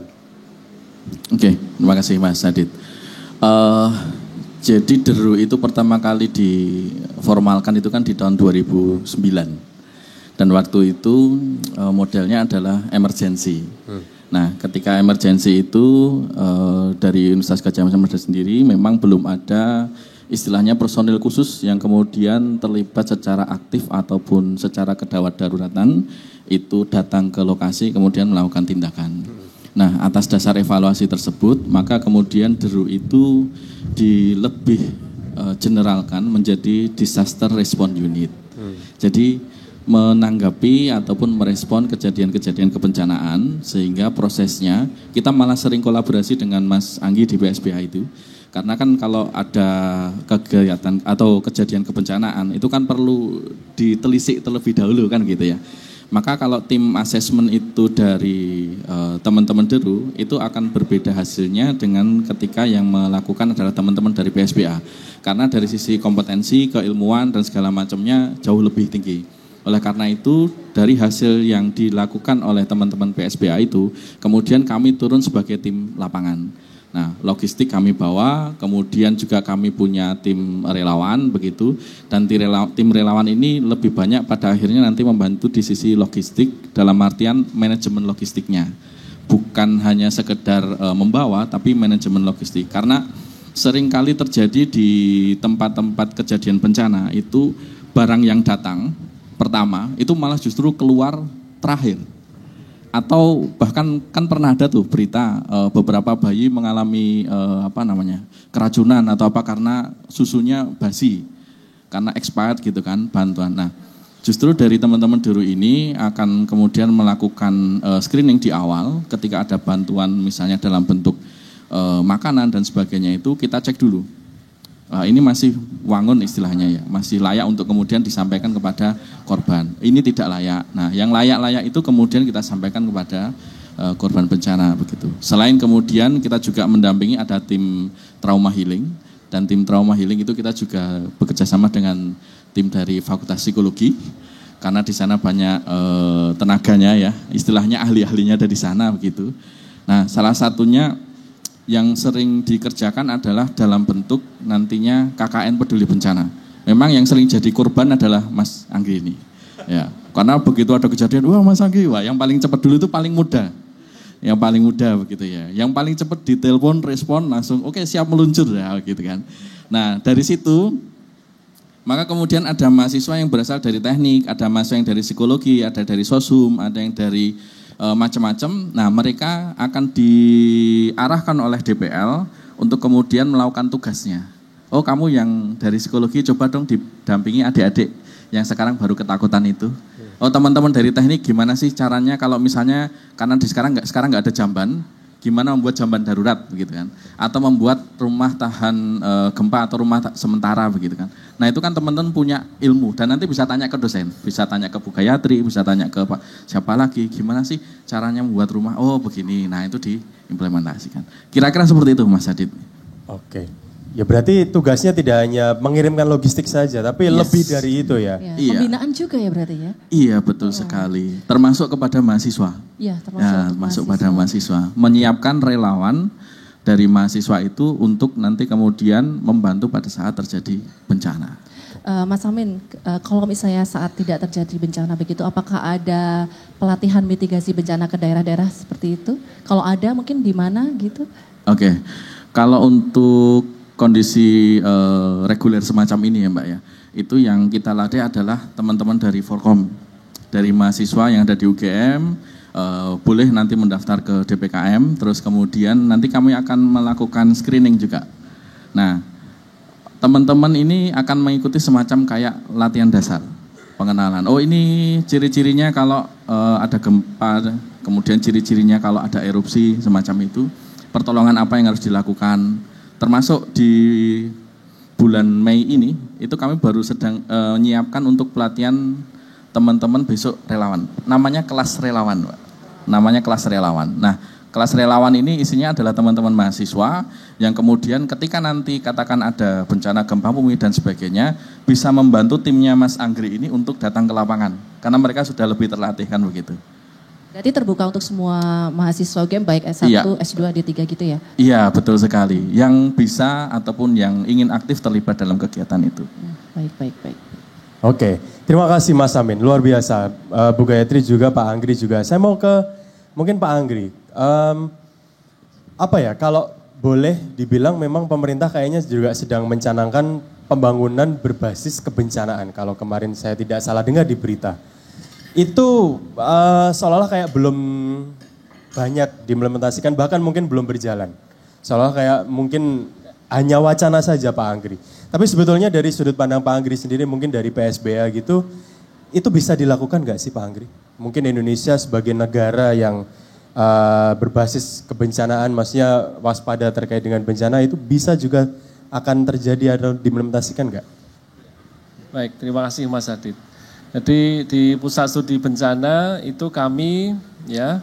Oke, terima kasih Mas Adit. Jadi Deru itu pertama kali diformalkan itu kan di tahun 2009. Dan waktu itu modelnya adalah emergency. Nah, ketika emergency itu dari Universitas Gadjah Mada sendiri memang belum ada istilahnya personil khusus yang kemudian terlibat secara aktif ataupun secara daruratan itu datang ke lokasi kemudian melakukan tindakan. Nah, atas dasar evaluasi tersebut, maka kemudian Deru itu lebih generalkan menjadi disaster response unit. Jadi menanggapi ataupun merespon kejadian-kejadian kebencanaan, sehingga prosesnya kita malah sering kolaborasi dengan Mas Anggi di PSBH itu. Karena kan kalau ada kegiatan atau kejadian kebencanaan itu kan perlu ditelisik terlebih dahulu kan gitu ya. Maka kalau tim asesmen itu dari teman-teman Deru itu akan berbeda hasilnya dengan ketika yang melakukan adalah teman-teman dari PSBA. Karena dari sisi kompetensi, keilmuan dan segala macamnya jauh lebih tinggi. Oleh karena itu dari hasil yang dilakukan oleh teman-teman PSBA itu kemudian kami turun sebagai tim lapangan. Nah, logistik kami bawa, kemudian juga kami punya tim relawan begitu, dan tim relawan ini lebih banyak pada akhirnya nanti membantu di sisi logistik dalam artian manajemen logistiknya. Bukan hanya sekedar membawa, tapi manajemen logistik. Karena seringkali terjadi di tempat-tempat kejadian bencana itu barang yang datang pertama itu malah justru keluar terakhir. Atau bahkan kan pernah ada tuh berita beberapa bayi mengalami keracunan atau apa karena susunya basi, karena expired gitu kan bantuan. Nah, justru dari teman-teman Deru ini akan kemudian melakukan screening di awal ketika ada bantuan misalnya dalam bentuk makanan dan sebagainya itu kita cek dulu. Ini masih wangun istilahnya ya, masih layak untuk kemudian disampaikan kepada korban. Ini tidak layak. Nah, yang layak-layak itu kemudian kita sampaikan kepada korban bencana begitu. Selain kemudian kita juga mendampingi ada tim trauma healing, dan tim trauma healing itu kita juga bekerja sama dengan tim dari Fakultas Psikologi karena di sana banyak tenaganya ya, istilahnya ahli-ahlinya ada di sana begitu. Nah, salah satunya yang sering dikerjakan adalah dalam bentuk nantinya KKN peduli bencana. Memang yang sering jadi korban adalah Mas Anggi ini. Ya, karena begitu ada kejadian, wah Mas Anggi, wah yang paling cepat dulu itu paling muda. Yang paling muda begitu ya. Yang paling cepat ditelepon, respon langsung oke, siap meluncur ya gitu kan. Nah, dari situ maka kemudian ada mahasiswa yang berasal dari teknik, ada mahasiswa yang dari psikologi, ada dari sosum, ada yang dari macam-macam. Nah, mereka akan diarahkan oleh DPL untuk kemudian melakukan tugasnya. Oh, kamu yang dari psikologi coba dong didampingi adik-adik yang sekarang baru ketakutan itu. Oh, teman-teman dari teknik gimana sih caranya kalau misalnya karena sekarang nggak ada jamban, gimana membuat jamban darurat begitu kan? Atau membuat rumah tahan gempa atau rumah sementara begitu kan? Nah, itu kan teman-teman punya ilmu dan nanti bisa tanya ke dosen, bisa tanya ke Bu Gayatri, bisa tanya ke siapa lagi, gimana sih caranya membuat rumah? Oh, begini. Nah, itu diimplementasikan. Kira-kira seperti itu, Mas Adit. Oke. Ya berarti tugasnya tidak hanya mengirimkan logistik saja, tapi lebih dari itu ya. Iya. Pembinaan juga ya berarti ya? Iya, betul sekali. Termasuk kepada mahasiswa. Iya, termasuk masuk pada mahasiswa. Menyiapkan relawan dari mahasiswa itu untuk nanti kemudian membantu pada saat terjadi bencana. Mas Amin, kalau misalnya saat tidak terjadi bencana begitu, apakah ada pelatihan mitigasi bencana ke daerah-daerah seperti itu? Kalau ada mungkin di mana gitu? Oke, kalau untuk kondisi reguler semacam ini ya Mbak ya, itu yang kita latih adalah teman-teman dari Forkom, dari mahasiswa yang ada di UGM, boleh nanti mendaftar ke DPKM, terus kemudian nanti kami akan melakukan screening juga. Nah, teman-teman ini akan mengikuti semacam kayak latihan dasar, pengenalan. Oh, ini ciri-cirinya kalau ada gempa, kemudian ciri-cirinya kalau ada erupsi semacam itu, pertolongan apa yang harus dilakukan. Termasuk di bulan Mei ini itu kami baru sedang menyiapkan untuk pelatihan teman-teman besok relawan. Namanya kelas relawan, Pak. Namanya kelas relawan. Nah, kelas relawan ini isinya adalah teman-teman mahasiswa yang kemudian ketika nanti katakan ada bencana gempa bumi dan sebagainya bisa membantu timnya Mas Anggri ini untuk datang ke lapangan karena mereka sudah lebih terlatih kan begitu. Jadi terbuka untuk semua mahasiswa UGM baik S1, Iya. S2, D3 gitu ya? Iya, betul sekali. Yang bisa ataupun yang ingin aktif terlibat dalam kegiatan itu. Baik. Oke, terima kasih Mas Amin, luar biasa. Bu Gayatri juga, Pak Anggri juga. Saya mau ke mungkin Pak Anggri. Apa ya, kalau boleh dibilang memang pemerintah kayaknya juga sedang mencanangkan pembangunan berbasis kebencanaan. Kalau kemarin saya tidak salah dengar di berita. Itu seolah-olah kayak belum banyak diimplementasikan, bahkan mungkin belum berjalan. Seolah kayak mungkin hanya wacana saja Pak Anggri. Tapi sebetulnya dari sudut pandang Pak Anggri sendiri, mungkin dari PSBA gitu, itu bisa dilakukan nggak sih Pak Anggri? Mungkin Indonesia sebagai negara yang berbasis kebencanaan, maksudnya waspada terkait dengan bencana, itu bisa juga akan terjadi atau diimplementasikan nggak? Baik, terima kasih Mas Adit. Jadi di Pusat Studi Bencana itu kami ya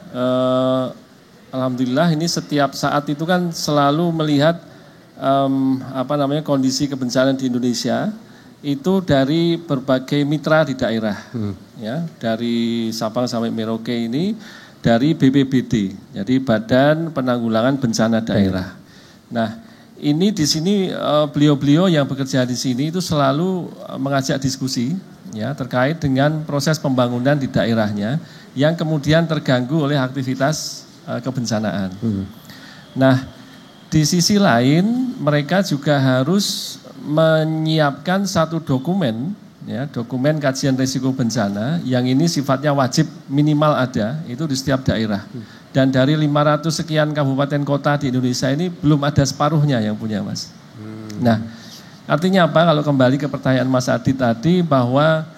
alhamdulillah ini setiap saat itu kan selalu melihat kondisi kebencanaan di Indonesia itu dari berbagai mitra di daerah ya, dari Sabang sampai Merauke ini dari BPBD, jadi Badan Penanggulangan Bencana Daerah. Nah, ini di sini beliau-beliau yang bekerja di sini itu selalu mengajak diskusi ya terkait dengan proses pembangunan di daerahnya yang kemudian terganggu oleh aktivitas kebencanaan. Nah, di sisi lain mereka juga harus menyiapkan satu dokumen ya, dokumen kajian risiko bencana yang ini sifatnya wajib minimal ada itu di setiap daerah. Dan dari 500 sekian kabupaten kota di Indonesia ini belum ada separuhnya yang punya, Mas. Nah, artinya apa? Kalau kembali ke pertanyaan Mas Adi tadi bahwa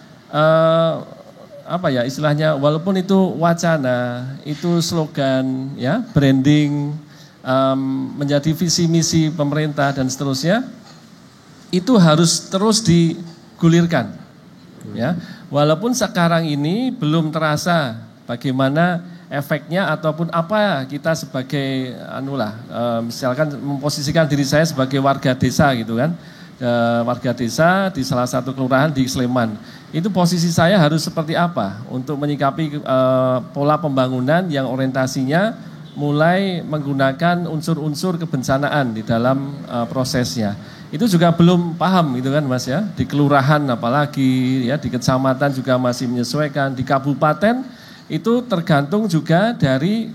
istilahnya walaupun itu wacana, itu slogan, ya, branding, menjadi visi misi pemerintah dan seterusnya, itu harus terus digulirkan, ya. Walaupun sekarang ini belum terasa bagaimana efeknya ataupun apa kita sebagai misalkan memposisikan diri saya sebagai warga desa gitu kan, warga desa di salah satu kelurahan di Sleman, itu posisi saya harus seperti apa untuk menyikapi pola pembangunan yang orientasinya mulai menggunakan unsur-unsur kebencanaan di dalam prosesnya. Itu juga belum paham gitu kan Mas ya, di kelurahan apalagi ya, di kecamatan juga masih menyesuaikan, di kabupaten itu tergantung juga dari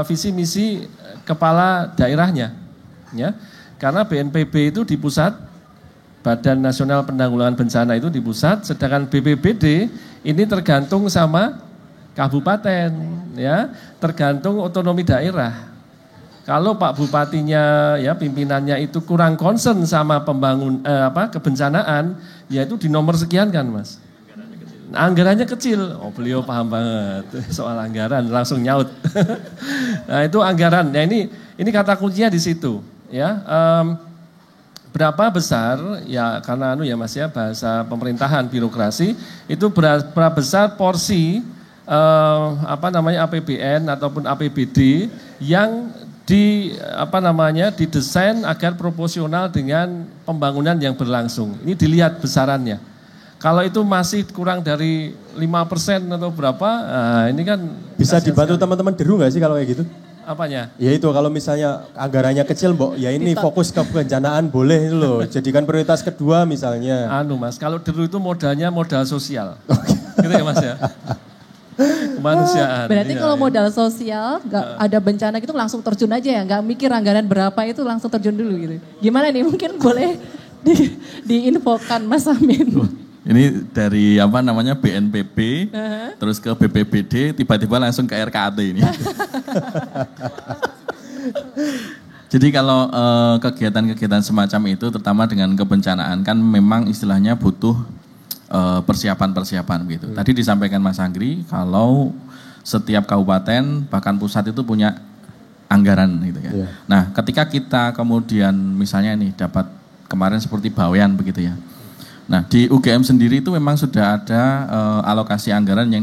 visi misi kepala daerahnya, ya. Karena BNPB itu di pusat, Badan Nasional Penanggulangan Bencana itu di pusat, sedangkan BPBD ini tergantung sama kabupaten, ya, tergantung otonomi daerah. Kalau Pak Bupatinya, ya, pimpinannya itu kurang concern sama kebencanaan, ya itu di nomor sekian kan, Mas. Anggarannya kecil, oh beliau paham banget soal anggaran, langsung nyaut. Nah itu anggaran, nah ini kata kuncinya di situ, ya. Berapa besar, ya karena ya Mas ya, bahasa pemerintahan birokrasi itu berapa besar porsi APBN ataupun APBD yang didesain agar proporsional dengan pembangunan yang berlangsung. Ini dilihat besarannya. Kalau itu masih kurang dari 5% atau berapa, ini kan bisa dibantu teman-teman deru nggak sih kalau kayak gitu? Apanya? Ya itu kalau misalnya anggarannya kecil, Mbok, ya ini fokus ke kebencanaan boleh loh, jadikan prioritas kedua misalnya. Mas, kalau deru itu modalnya modal sosial, gitu ya Mas ya. Kemanusiaan. Berarti kalau modal sosial, nggak ada bencana gitu langsung terjun aja ya, nggak mikir anggaran berapa itu langsung terjun dulu gitu. Gimana nih, mungkin boleh diinfokan Mas Amin. Ini dari BNPB, terus ke BPBD, tiba-tiba langsung ke RKAT ini. Jadi kalau kegiatan-kegiatan semacam itu, terutama dengan kebencanaan, kan memang istilahnya butuh persiapan-persiapan gitu. Tadi disampaikan Mas Anggri, kalau setiap kabupaten, bahkan pusat itu punya anggaran gitu ya. Nah ketika kita kemudian misalnya nih dapat kemarin seperti Bawean begitu ya. Nah, di UGM sendiri itu memang sudah ada alokasi anggaran yang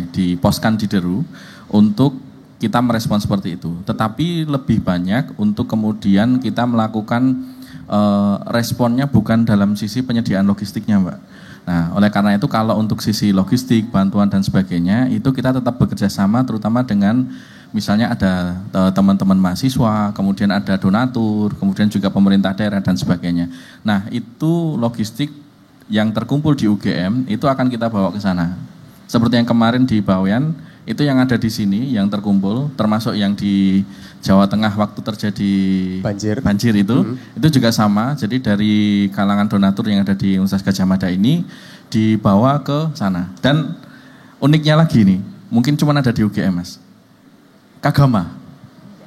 diposkan di Deru untuk kita merespon seperti itu. Tetapi lebih banyak untuk kemudian kita melakukan responnya bukan dalam sisi penyediaan logistiknya, Mbak. Nah, oleh karena itu kalau untuk sisi logistik, bantuan dan sebagainya, itu kita tetap bekerja sama terutama dengan misalnya ada teman-teman mahasiswa, kemudian ada donatur, kemudian juga pemerintah daerah dan sebagainya. Nah, itu logistik yang terkumpul di UGM itu akan kita bawa ke sana. Seperti yang kemarin di Bawean, itu yang ada di sini yang terkumpul, termasuk yang di Jawa Tengah waktu terjadi banjir itu juga sama. Jadi dari kalangan donatur yang ada di Universitas Gadjah Mada ini dibawa ke sana. Dan uniknya lagi nih, mungkin cuma ada di UGM, Mas. Kagama.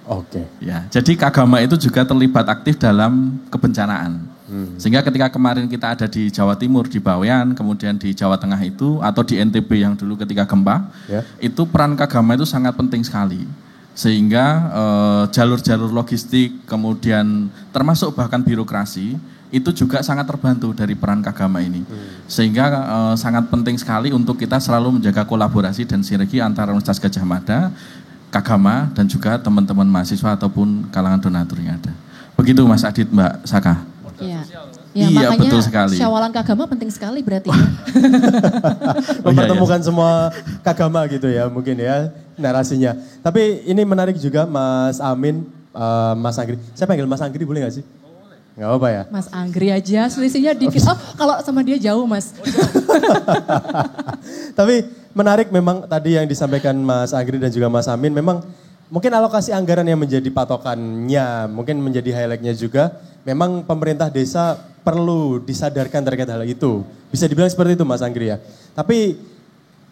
Oke. Ya, jadi Kagama itu juga terlibat aktif dalam kebencanaan. Sehingga ketika kemarin kita ada di Jawa Timur, di Bawean, kemudian di Jawa Tengah itu, atau di NTB yang dulu ketika gempa, itu peran Kagama itu sangat penting sekali. Sehingga jalur-jalur logistik, kemudian termasuk bahkan birokrasi, itu juga sangat terbantu dari peran Kagama ini. Sehingga sangat penting sekali untuk kita selalu menjaga kolaborasi dan sinergi antara Universitas Gadjah Mada, Kagama, dan juga teman-teman mahasiswa ataupun kalangan donatur yang ada. Begitu Mas Adit, Mbak Saka. Iya, iya makanya betul sekali. Syawalan Kagama penting sekali berarti ya. Mempertemukan semua Kagama gitu ya mungkin ya narasinya. Tapi ini menarik juga Mas Amin, Mas Anggri. Saya panggil Mas Anggri boleh gak sih? Gak apa-apa ya? Mas Anggri aja selisihnya dikit. Oh kalau sama dia jauh Mas. Tapi menarik memang tadi yang disampaikan Mas Anggri dan juga Mas Amin. Memang mungkin alokasi anggaran yang menjadi patokannya, mungkin menjadi highlightnya juga. Memang pemerintah desa perlu disadarkan terkait hal itu. Bisa dibilang seperti itu Mas Anggri ya. Tapi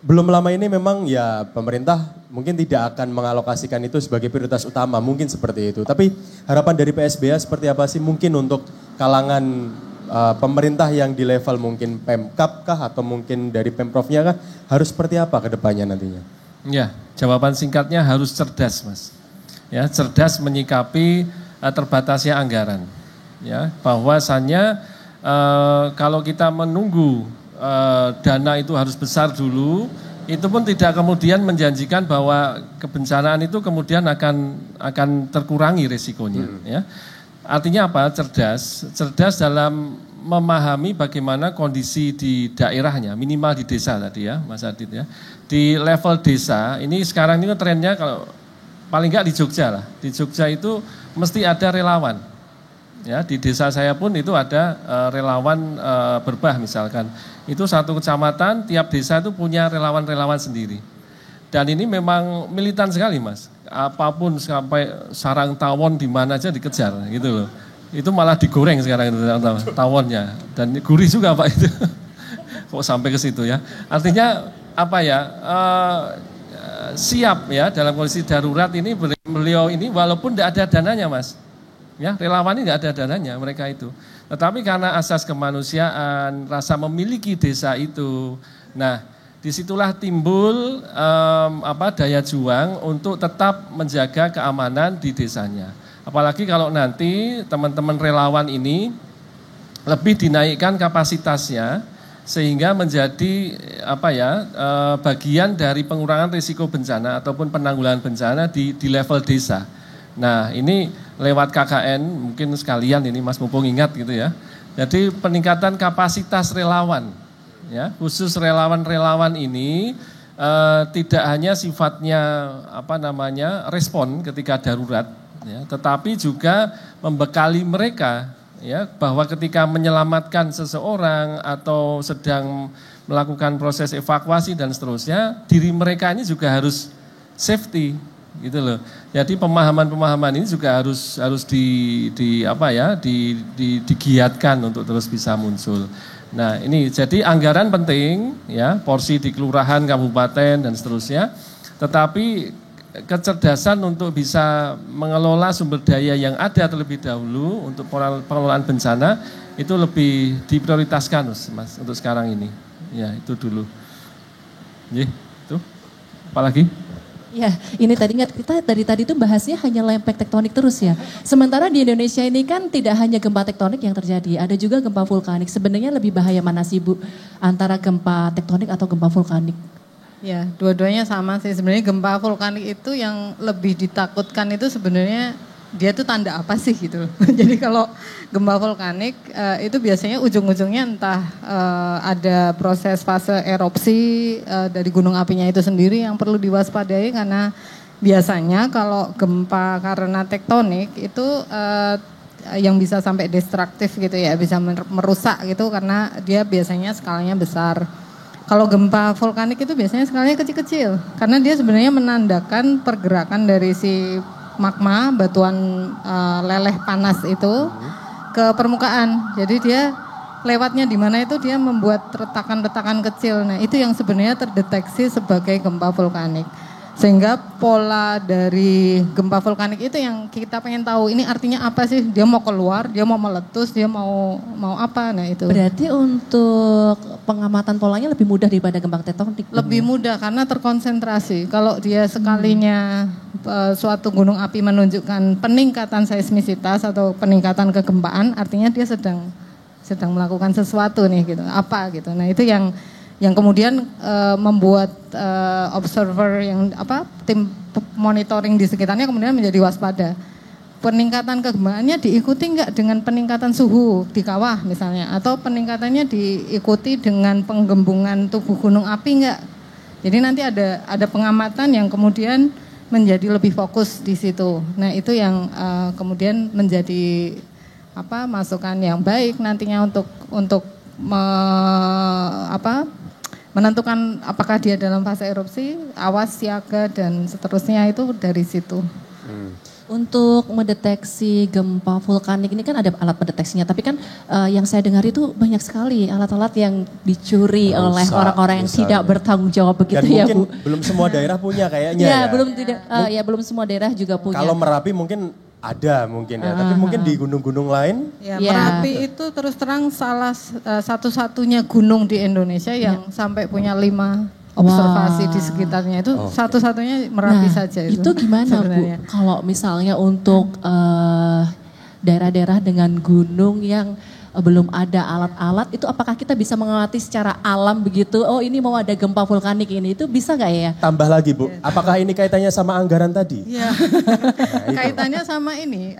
belum lama ini memang ya pemerintah mungkin tidak akan mengalokasikan itu sebagai prioritas utama. Mungkin seperti itu. Tapi harapan dari PSBA seperti apa sih mungkin untuk kalangan pemerintah yang di level mungkin Pemkab kah atau mungkin dari Pemprovnya kah harus seperti apa ke depannya nantinya? Ya, jawaban singkatnya harus cerdas Mas. Ya, cerdas menyikapi terbatasnya anggaran. Ya, bahwasannya kalau kita menunggu dana itu harus besar dulu, itu pun tidak kemudian menjanjikan bahwa kebencanaan itu kemudian akan terkurangi resikonya. Ya. Artinya apa? Cerdas dalam memahami bagaimana kondisi di daerahnya, minimal di desa tadi ya, Mas Adit ya. Di level desa ini sekarang ini trennya kalau paling enggak di Jogja lah. Di Jogja itu mesti ada relawan. Ya, di desa saya pun itu ada relawan berbah misalkan. Itu satu kecamatan, tiap desa itu punya relawan-relawan sendiri. Dan ini memang militan sekali Mas. Apapun sampai sarang tawon di mana aja dikejar gitu loh. Itu malah digoreng sekarang itu tawonnya. Dan gurih juga Pak itu. Kok sampai ke situ ya. Artinya apa ya, siap ya dalam kondisi darurat ini beliau ini walaupun tidak ada dananya Mas. Ya, relawan ini tidak ada dananya mereka itu. Tetapi karena asas kemanusiaan, rasa memiliki desa itu. Nah, disitulah timbul daya juang untuk tetap menjaga keamanan di desanya. Apalagi kalau nanti teman-teman relawan ini lebih dinaikkan kapasitasnya sehingga menjadi bagian dari pengurangan risiko bencana ataupun penanggulangan bencana di level desa. Nah, ini lewat KKN mungkin sekalian ini Mas mumpung ingat gitu ya. Jadi peningkatan kapasitas relawan ya, khusus relawan-relawan ini tidak hanya sifatnya respon ketika darurat ya, tetapi juga membekali mereka ya bahwa ketika menyelamatkan seseorang atau sedang melakukan proses evakuasi dan seterusnya, diri mereka ini juga harus safety gitu loh. Jadi pemahaman-pemahaman ini juga harus digiatkan untuk terus bisa muncul. Nah, ini jadi anggaran penting ya, porsi di kelurahan, kabupaten dan seterusnya. Tetapi kecerdasan untuk bisa mengelola sumber daya yang ada terlebih dahulu untuk pengelolaan bencana itu lebih diprioritaskan Mas untuk sekarang ini. Ya, itu dulu. Itu. Apalagi? Ya, ini tadinya kita dari tadi itu bahasnya hanya lempeng tektonik terus ya. Sementara di Indonesia ini kan tidak hanya gempa tektonik yang terjadi, ada juga gempa vulkanik. Sebenarnya lebih bahaya mana sih Bu? Antara gempa tektonik atau gempa vulkanik? Ya, dua-duanya sama sih. Sebenarnya gempa vulkanik itu yang lebih ditakutkan itu sebenarnya dia tuh tanda apa sih gitu loh. Jadi kalau gempa vulkanik itu biasanya ujung-ujungnya entah ada proses fase erupsi dari gunung apinya itu sendiri yang perlu diwaspadai, karena biasanya kalau gempa karena tektonik itu yang bisa sampai destruktif gitu ya, bisa merusak gitu karena dia biasanya skalanya besar. Kalau gempa vulkanik itu biasanya skalanya kecil-kecil karena dia sebenarnya menandakan pergerakan dari si magma, batuan leleh panas itu ke permukaan. Jadi dia lewatnya di mana itu dia membuat retakan-retakan kecil. Nah, itu yang sebenarnya terdeteksi sebagai gempa vulkanik. Sehingga pola dari gempa vulkanik itu yang kita pengen tahu, ini artinya apa sih? Dia mau keluar, dia mau meletus, dia mau apa? Nah, itu. Berarti untuk pengamatan polanya lebih mudah daripada gempa tektonik. Lebih mudah karena terkonsentrasi. Kalau dia sekalinya suatu gunung api menunjukkan peningkatan seismisitas atau peningkatan kegempaan, artinya dia sedang melakukan sesuatu nih gitu. Apa gitu. Nah, itu yang kemudian membuat observer yang tim monitoring di sekitarnya kemudian menjadi waspada. Peningkatan kegempaannya diikuti enggak dengan peningkatan suhu di kawah misalnya, atau peningkatannya diikuti dengan penggembungan tubuh gunung api enggak. Jadi nanti ada pengamatan yang kemudian menjadi lebih fokus di situ. Nah, itu yang kemudian menjadi masukan yang baik nantinya untuk menentukan apakah dia dalam fase erupsi, awas, siaga, dan seterusnya itu dari situ. Untuk mendeteksi gempa vulkanik ini kan ada alat pendeteksinya, tapi kan yang saya dengar itu banyak sekali alat-alat yang dicuri oleh orang-orang yang tidak bertanggung jawab begitu. Dan ya, mungkin Bu. Belum semua daerah punya kayaknya ya. Belum semua daerah juga punya. Kalau Merapi mungkin ada tapi mungkin di gunung-gunung lain. Ya, Merapi itu terus terang salah satu-satunya gunung di Indonesia yang sampai punya 5 observasi di sekitarnya, itu satu-satunya Merapi saja itu gimana sebenarnya. Bu? Kalau misalnya untuk daerah-daerah dengan gunung yang belum ada alat-alat, itu apakah kita bisa mengamati secara alam begitu? Oh, ini mau ada gempa vulkanik ini, itu bisa nggak ya? Tambah lagi Bu, apakah ini kaitannya sama anggaran tadi? Iya, kaitannya sama ini,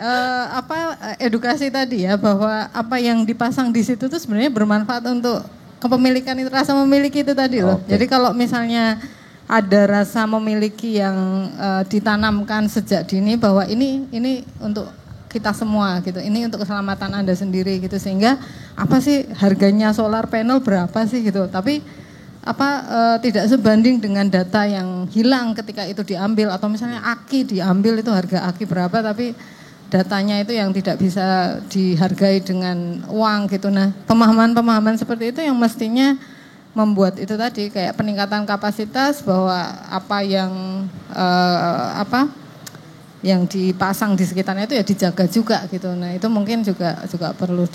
edukasi tadi ya, bahwa apa yang dipasang di situ tuh sebenarnya bermanfaat untuk kepemilikan itu, rasa memiliki itu tadi loh. Jadi kalau misalnya ada rasa memiliki yang ditanamkan sejak dini bahwa ini untuk kita semua gitu, ini untuk keselamatan Anda sendiri gitu, sehingga apa sih harganya solar panel berapa sih gitu, tapi tidak sebanding dengan data yang hilang ketika itu diambil, atau misalnya aki diambil itu harga aki berapa, tapi datanya itu yang tidak bisa dihargai dengan uang gitu. Nah, pemahaman seperti itu yang mestinya membuat itu tadi kayak peningkatan kapasitas, bahwa apa yang dipasang di sekitarnya itu ya dijaga juga gitu. Nah, itu mungkin juga perlu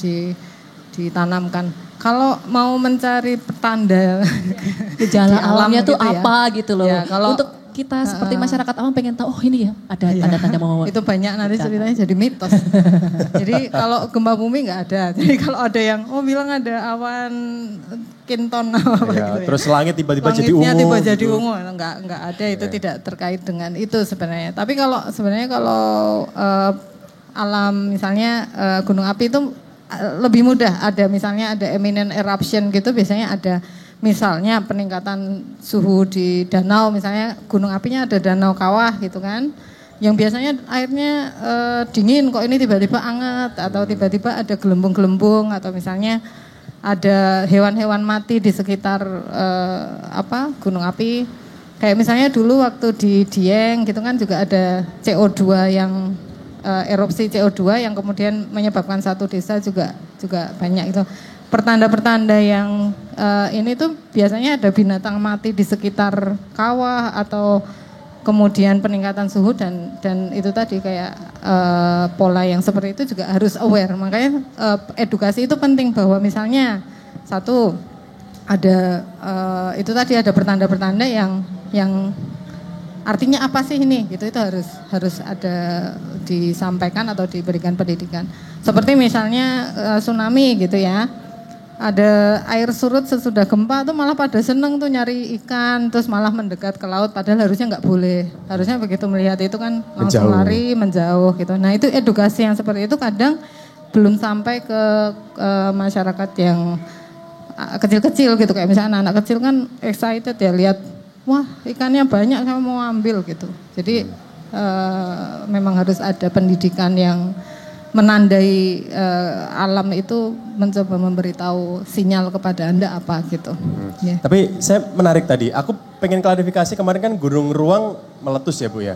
ditanamkan. Kalau mau mencari petanda gejala alamnya tuh gitu apa gitu loh. Ya, kalau untuk kita seperti masyarakat awam pengen tahu, oh ini ya ada tanda-tanda mau. Itu banyak nanti ceritanya jadi mitos. Jadi kalau gempa bumi nggak ada. Jadi kalau ada yang bilang ada awan kinton gitu. Terus langit tiba-tiba jadi ungu. Langitnya tiba jadi ungu, nggak ada, itu tidak terkait dengan itu sebenarnya. Tapi kalau alam misalnya gunung api itu lebih mudah, ada misalnya ada eminent eruption gitu, biasanya ada misalnya peningkatan suhu di danau, misalnya gunung apinya ada danau kawah gitu kan, yang biasanya airnya dingin, kok ini tiba-tiba hangat, atau tiba-tiba ada gelembung-gelembung, atau misalnya ada hewan-hewan mati di sekitar gunung api. Kayak misalnya dulu waktu di Dieng gitu kan juga ada CO2 yang erupsi CO2 yang kemudian menyebabkan satu desa juga banyak itu. Pertanda-pertanda yang ini tuh biasanya ada binatang mati di sekitar kawah, atau kemudian peningkatan suhu, dan itu tadi kayak pola yang seperti itu juga harus aware. Makanya edukasi itu penting, bahwa misalnya satu ada itu tadi ada pertanda-pertanda yang artinya apa sih ini gitu, itu harus ada disampaikan atau diberikan pendidikan. Seperti misalnya tsunami gitu ya, ada air surut sesudah gempa tuh malah pada seneng tuh nyari ikan, terus malah mendekat ke laut, padahal harusnya nggak boleh. Harusnya begitu melihat itu kan langsung lari menjauh gitu. Nah itu edukasi yang seperti itu kadang belum sampai ke masyarakat yang kecil-kecil gitu, kayak misalnya anak kecil kan excited ya lihat, wah ikannya banyak saya mau ambil gitu. Jadi memang harus ada pendidikan yang menandai alam itu, mencoba memberitahu sinyal kepada Anda apa gitu. Yeah. Tapi saya menarik tadi, aku pengen klarifikasi, kemarin kan Gunung Ruang meletus ya Bu ya.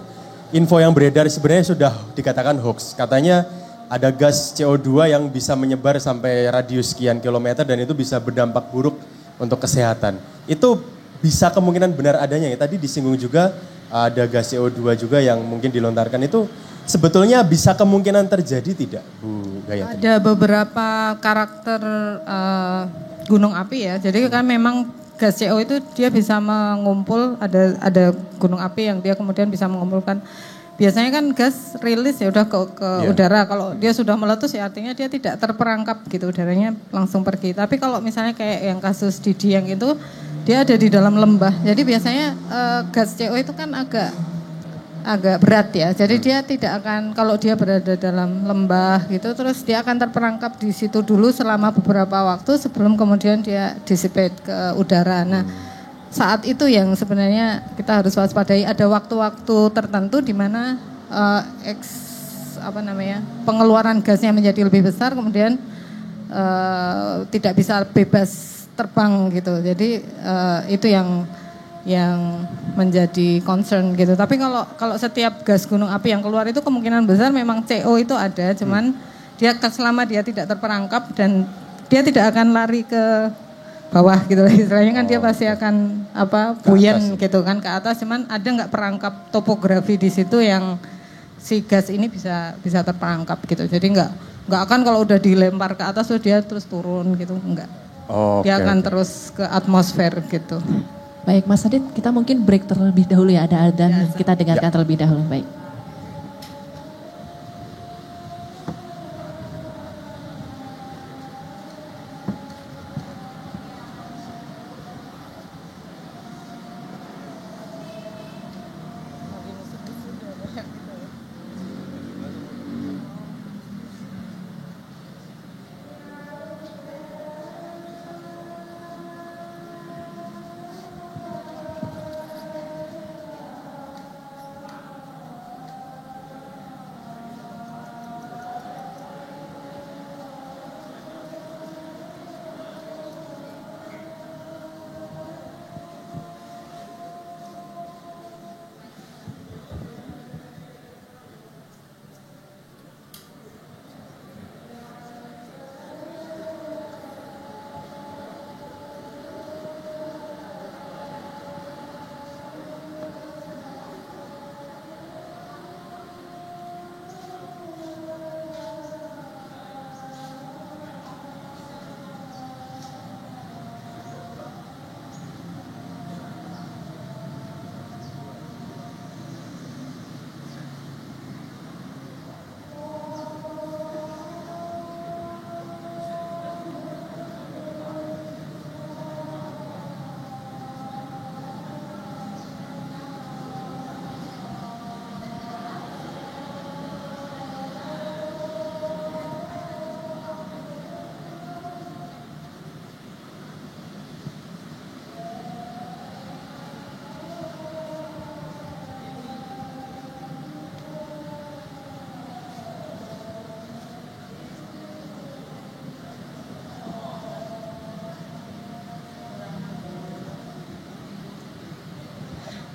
Info yang beredar sebenarnya sudah dikatakan hoax. Katanya ada gas CO2 yang bisa menyebar sampai radius sekian kilometer dan itu bisa berdampak buruk untuk kesehatan. Itu bisa kemungkinan benar adanya ya. Tadi disinggung juga ada gas CO2 juga yang mungkin dilontarkan, itu sebetulnya bisa kemungkinan terjadi tidak, Bu Gayatri? Ada beberapa karakter gunung api ya. Jadi kan memang gas CO itu dia bisa mengumpul. Ada gunung api yang dia kemudian bisa mengumpulkan. Biasanya kan gas rilis ya udah ke udara. Kalau dia sudah meletus ya artinya dia tidak terperangkap gitu, udaranya langsung pergi. Tapi kalau misalnya kayak yang kasus di Dieng itu, dia ada di dalam lembah. Jadi biasanya gas CO itu kan agak berat ya. Jadi dia tidak akan, kalau dia berada dalam lembah gitu, terus dia akan terperangkap di situ dulu selama beberapa waktu sebelum kemudian dia dissipate ke udara. Nah, saat itu yang sebenarnya kita harus waspadai. Ada waktu-waktu tertentu di mana pengeluaran gasnya menjadi lebih besar, kemudian tidak bisa bebas terbang gitu. Jadi itu yang menjadi concern gitu. Tapi kalau setiap gas gunung api yang keluar itu kemungkinan besar memang CO itu ada, cuman dia selama dia tidak terperangkap dan dia tidak akan lari ke bawah gitu lah istilahnya, kan dia pasti akan buyen gitu kan ke atas, cuman ada nggak perangkap topografi di situ yang si gas ini bisa terperangkap gitu. Jadi nggak akan kalau udah dilempar ke atas tuh dia terus turun gitu, enggak. Dia akan terus ke atmosfer gitu. Baik Mas Adit, kita mungkin break terlebih dahulu ya, ada adzan, kita dengarkan terlebih dahulu. Baik.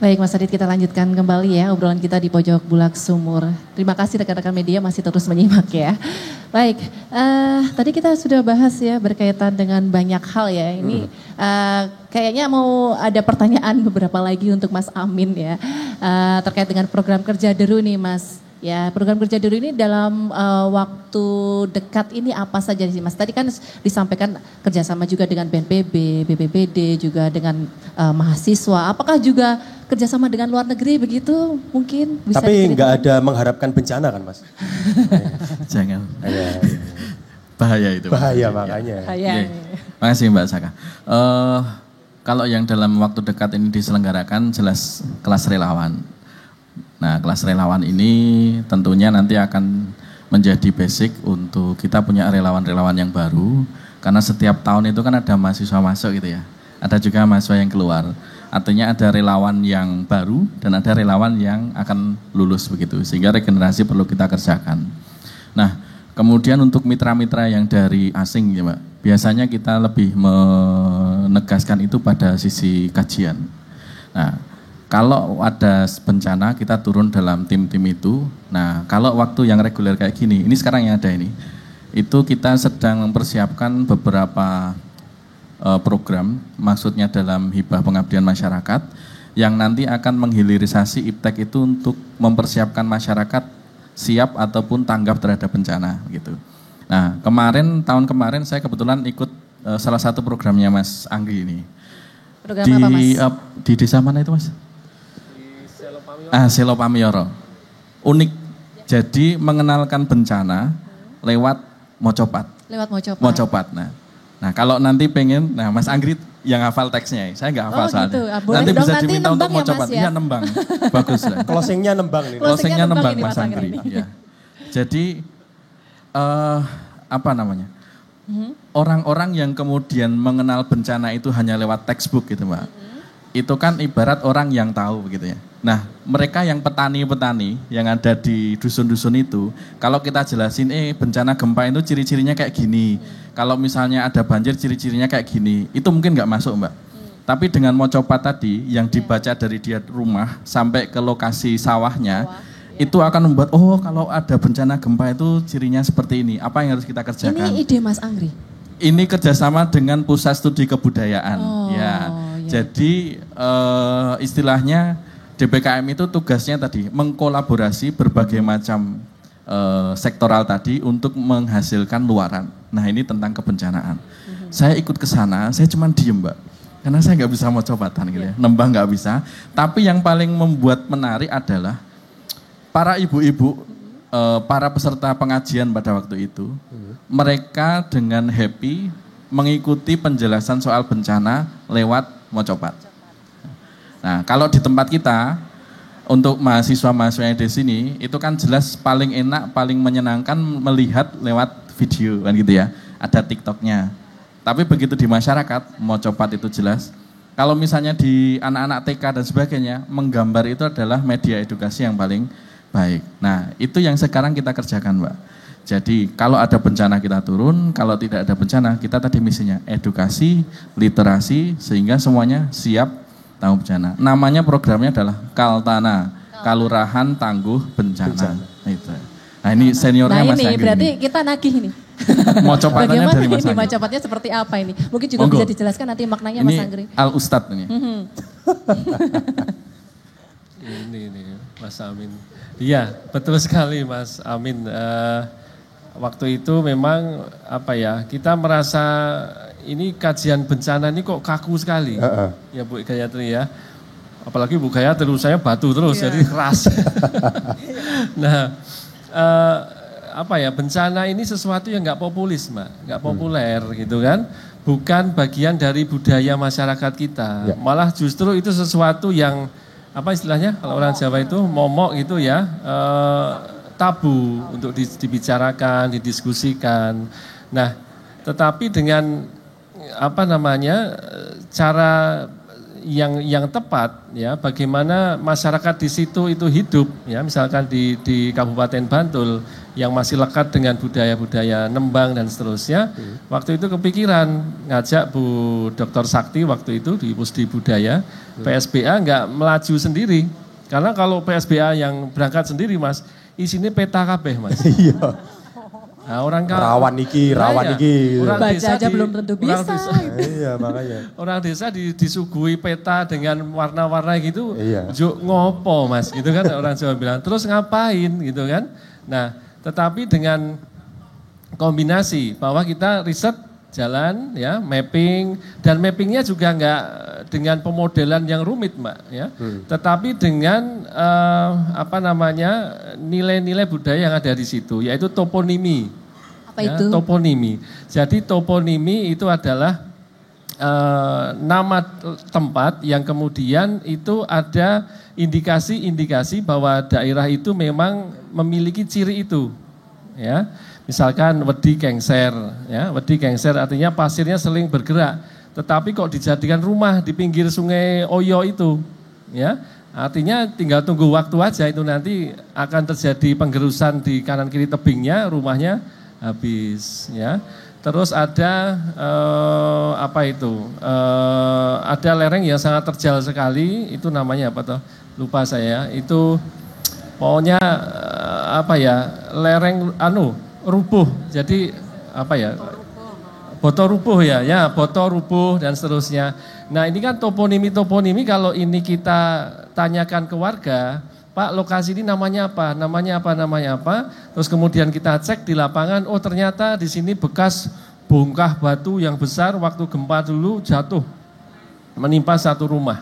Baik Mas Adit, kita lanjutkan kembali ya obrolan kita di Pojok Bulak Sumur. Terima kasih rekan-rekan media masih terus menyimak ya. Baik, tadi kita sudah bahas ya berkaitan dengan banyak hal ya. Ini kayaknya mau ada pertanyaan beberapa lagi untuk Mas Amin ya. Terkait dengan program kerja Deru nih Mas. Ya, program kerja Deru ini dalam waktu dekat ini apa saja sih Mas? Tadi kan disampaikan kerjasama juga dengan BNPB, BPBD, juga dengan mahasiswa. Apakah juga kerjasama dengan luar negeri begitu mungkin bisa. Tapi nggak ada mengharapkan bencana kan Mas? Jangan. Iya. Bahaya itu. Bahaya makanya. Bahaya. Makasih Mbak Saka. Kalau yang dalam waktu dekat ini diselenggarakan jelas kelas relawan. Nah, kelas relawan ini tentunya nanti akan menjadi basic untuk kita punya relawan-relawan yang baru. Karena setiap tahun itu kan ada mahasiswa masuk gitu ya. Ada juga mahasiswa yang keluar. Artinya ada relawan yang baru dan ada relawan yang akan lulus begitu. Sehingga regenerasi perlu kita kerjakan. Nah, kemudian untuk mitra-mitra yang dari asing ya Mbak. Biasanya kita lebih menegaskan itu pada sisi kajian. Nah, kalau ada bencana kita turun dalam tim-tim itu. Nah, kalau waktu yang reguler kayak gini, ini sekarang yang ada ini. Itu kita sedang mempersiapkan beberapa program, maksudnya dalam hibah pengabdian masyarakat yang nanti akan menghilirisasi IPTEK itu untuk mempersiapkan masyarakat siap ataupun tanggap terhadap bencana gitu. Nah, tahun kemarin saya kebetulan ikut salah satu programnya Mas Anggi ini. Program apa Mas? Di desa mana itu Mas? Di Selopamioro. Selopamioro. Unik. Jadi mengenalkan bencana lewat mocopat. Lewat mocopat. Mocopat. Nah kalau nanti pengen, Mas Anggrit yang hafal teksnya, saya nggak hafal soalnya. Gitu. Nanti bisa nanti diminta untuk mocopat. Ya, iya nembang, bagus lah. Closingnya nembang nih. Closingnya nembang ini, Mas Anggrit. Ya. Jadi apa namanya? Orang-orang yang kemudian mengenal bencana itu hanya lewat textbook gitu Mbak. Itu kan ibarat orang yang tahu begitu ya. Nah, mereka yang petani-petani yang ada di dusun-dusun itu, kalau kita jelasin, bencana gempa itu ciri-cirinya kayak gini. Kalau misalnya ada banjir, ciri-cirinya kayak gini. Itu mungkin nggak masuk, Mbak. Tapi dengan mocopat tadi, yang dibaca dari dia rumah sampai ke lokasi sawahnya, itu akan membuat, kalau ada bencana gempa itu cirinya seperti ini. Apa yang harus kita kerjakan? Ini ide Mas Anggri? Ini kerjasama dengan Pusat Studi Kebudayaan. Jadi istilahnya DPKM itu tugasnya tadi mengkolaborasi berbagai macam sektoral tadi untuk menghasilkan luaran. Nah ini tentang kebencanaan. Saya ikut ke sana, saya cuma diem Mbak. Karena saya nggak bisa mau cobatan gitu ya, nembang nggak bisa. Tapi yang paling membuat menarik adalah para ibu-ibu, para peserta pengajian pada waktu itu, mereka dengan happy mengikuti penjelasan soal bencana lewat mocopat. Nah, kalau di tempat kita, untuk mahasiswa-mahasiswa yang di sini, itu kan jelas paling enak, paling menyenangkan melihat lewat video, kan gitu ya. Ada TikToknya. Tapi begitu di masyarakat, mocopat itu jelas. Kalau misalnya di anak-anak TK dan sebagainya, menggambar itu adalah media edukasi yang paling baik. Nah, itu yang sekarang kita kerjakan, Mbak. Jadi, kalau ada bencana kita turun, kalau tidak ada bencana, kita tadi misinya edukasi, literasi, sehingga semuanya siap tangguh bencana. Namanya programnya adalah Kaltana, Kalurahan Tangguh Bencana. Nah ini seniornya Mas Anggi. Nah ini berarti kita nagih ini. Mocopatannya dari Mas Anggi. Mocopatnya seperti apa ini? Mungkin juga bisa dijelaskan nanti maknanya Mas Anggi. Ini Al Ustadz ini. Ini Mas Amin. Iya betul sekali Mas Amin. Waktu itu memang kita merasa ini kajian bencana ini kok kaku sekali, ya Bu Gayatri ya. Apalagi Bu Gayatri saya batu terus, jadi keras. Nah, bencana ini sesuatu yang nggak populis, Mbak, nggak populer gitu kan. Bukan bagian dari budaya masyarakat kita. Malah justru itu sesuatu yang istilahnya kalau orang Jawa itu momok gitu ya, tabu untuk dibicarakan, didiskusikan. Nah, tetapi dengan cara yang tepat ya, bagaimana masyarakat di situ itu hidup ya, misalkan di Kabupaten Bantul yang masih lekat dengan budaya-budaya nembang dan seterusnya. Waktu itu kepikiran ngajak Bu Dr. Sakti waktu itu di Pusdi Budaya, PSBA nggak melaju sendiri. Karena kalau PSBA yang berangkat sendiri Mas, isinya peta kabeh Mas. Iya. Nah, rawan iki. Orang baca desa aja belum tentu bisa. Iya makanya. Orang desa disuguhi peta dengan warna-warna gitu, juk ngopo Mas, gitu kan orang Jawa bilang. Terus ngapain gitu kan? Nah, tetapi dengan kombinasi bahwa kita riset jalan ya, mapping, dan mappingnya juga nggak dengan pemodelan yang rumit Mbak ya, tetapi dengan nilai-nilai budaya yang ada di situ, yaitu toponimi. Apa itu? Toponimi. Jadi toponimi itu adalah nama tempat yang kemudian itu ada indikasi-indikasi bahwa daerah itu memang memiliki ciri itu, ya. Misalkan Wedi Kengser, ya, Wedi Kengser artinya pasirnya sering bergerak, tetapi kok dijadikan rumah di pinggir Sungai Oyo itu, ya, artinya tinggal tunggu waktu aja itu nanti akan terjadi penggerusan di kanan kiri tebingnya, rumahnya habis, ya. Terus ada ada lereng yang sangat terjal sekali, itu namanya apa toh? Lupa saya. Itu pokoknya lereng rubuh. Jadi Boto rubuh ya, Boto rubuh dan seterusnya. Nah, ini kan toponimi kalau ini kita tanyakan ke warga, Pak, lokasi ini namanya apa? Namanya apa? Terus kemudian kita cek di lapangan, oh ternyata di sini bekas bongkah batu yang besar waktu gempa dulu jatuh menimpa satu rumah.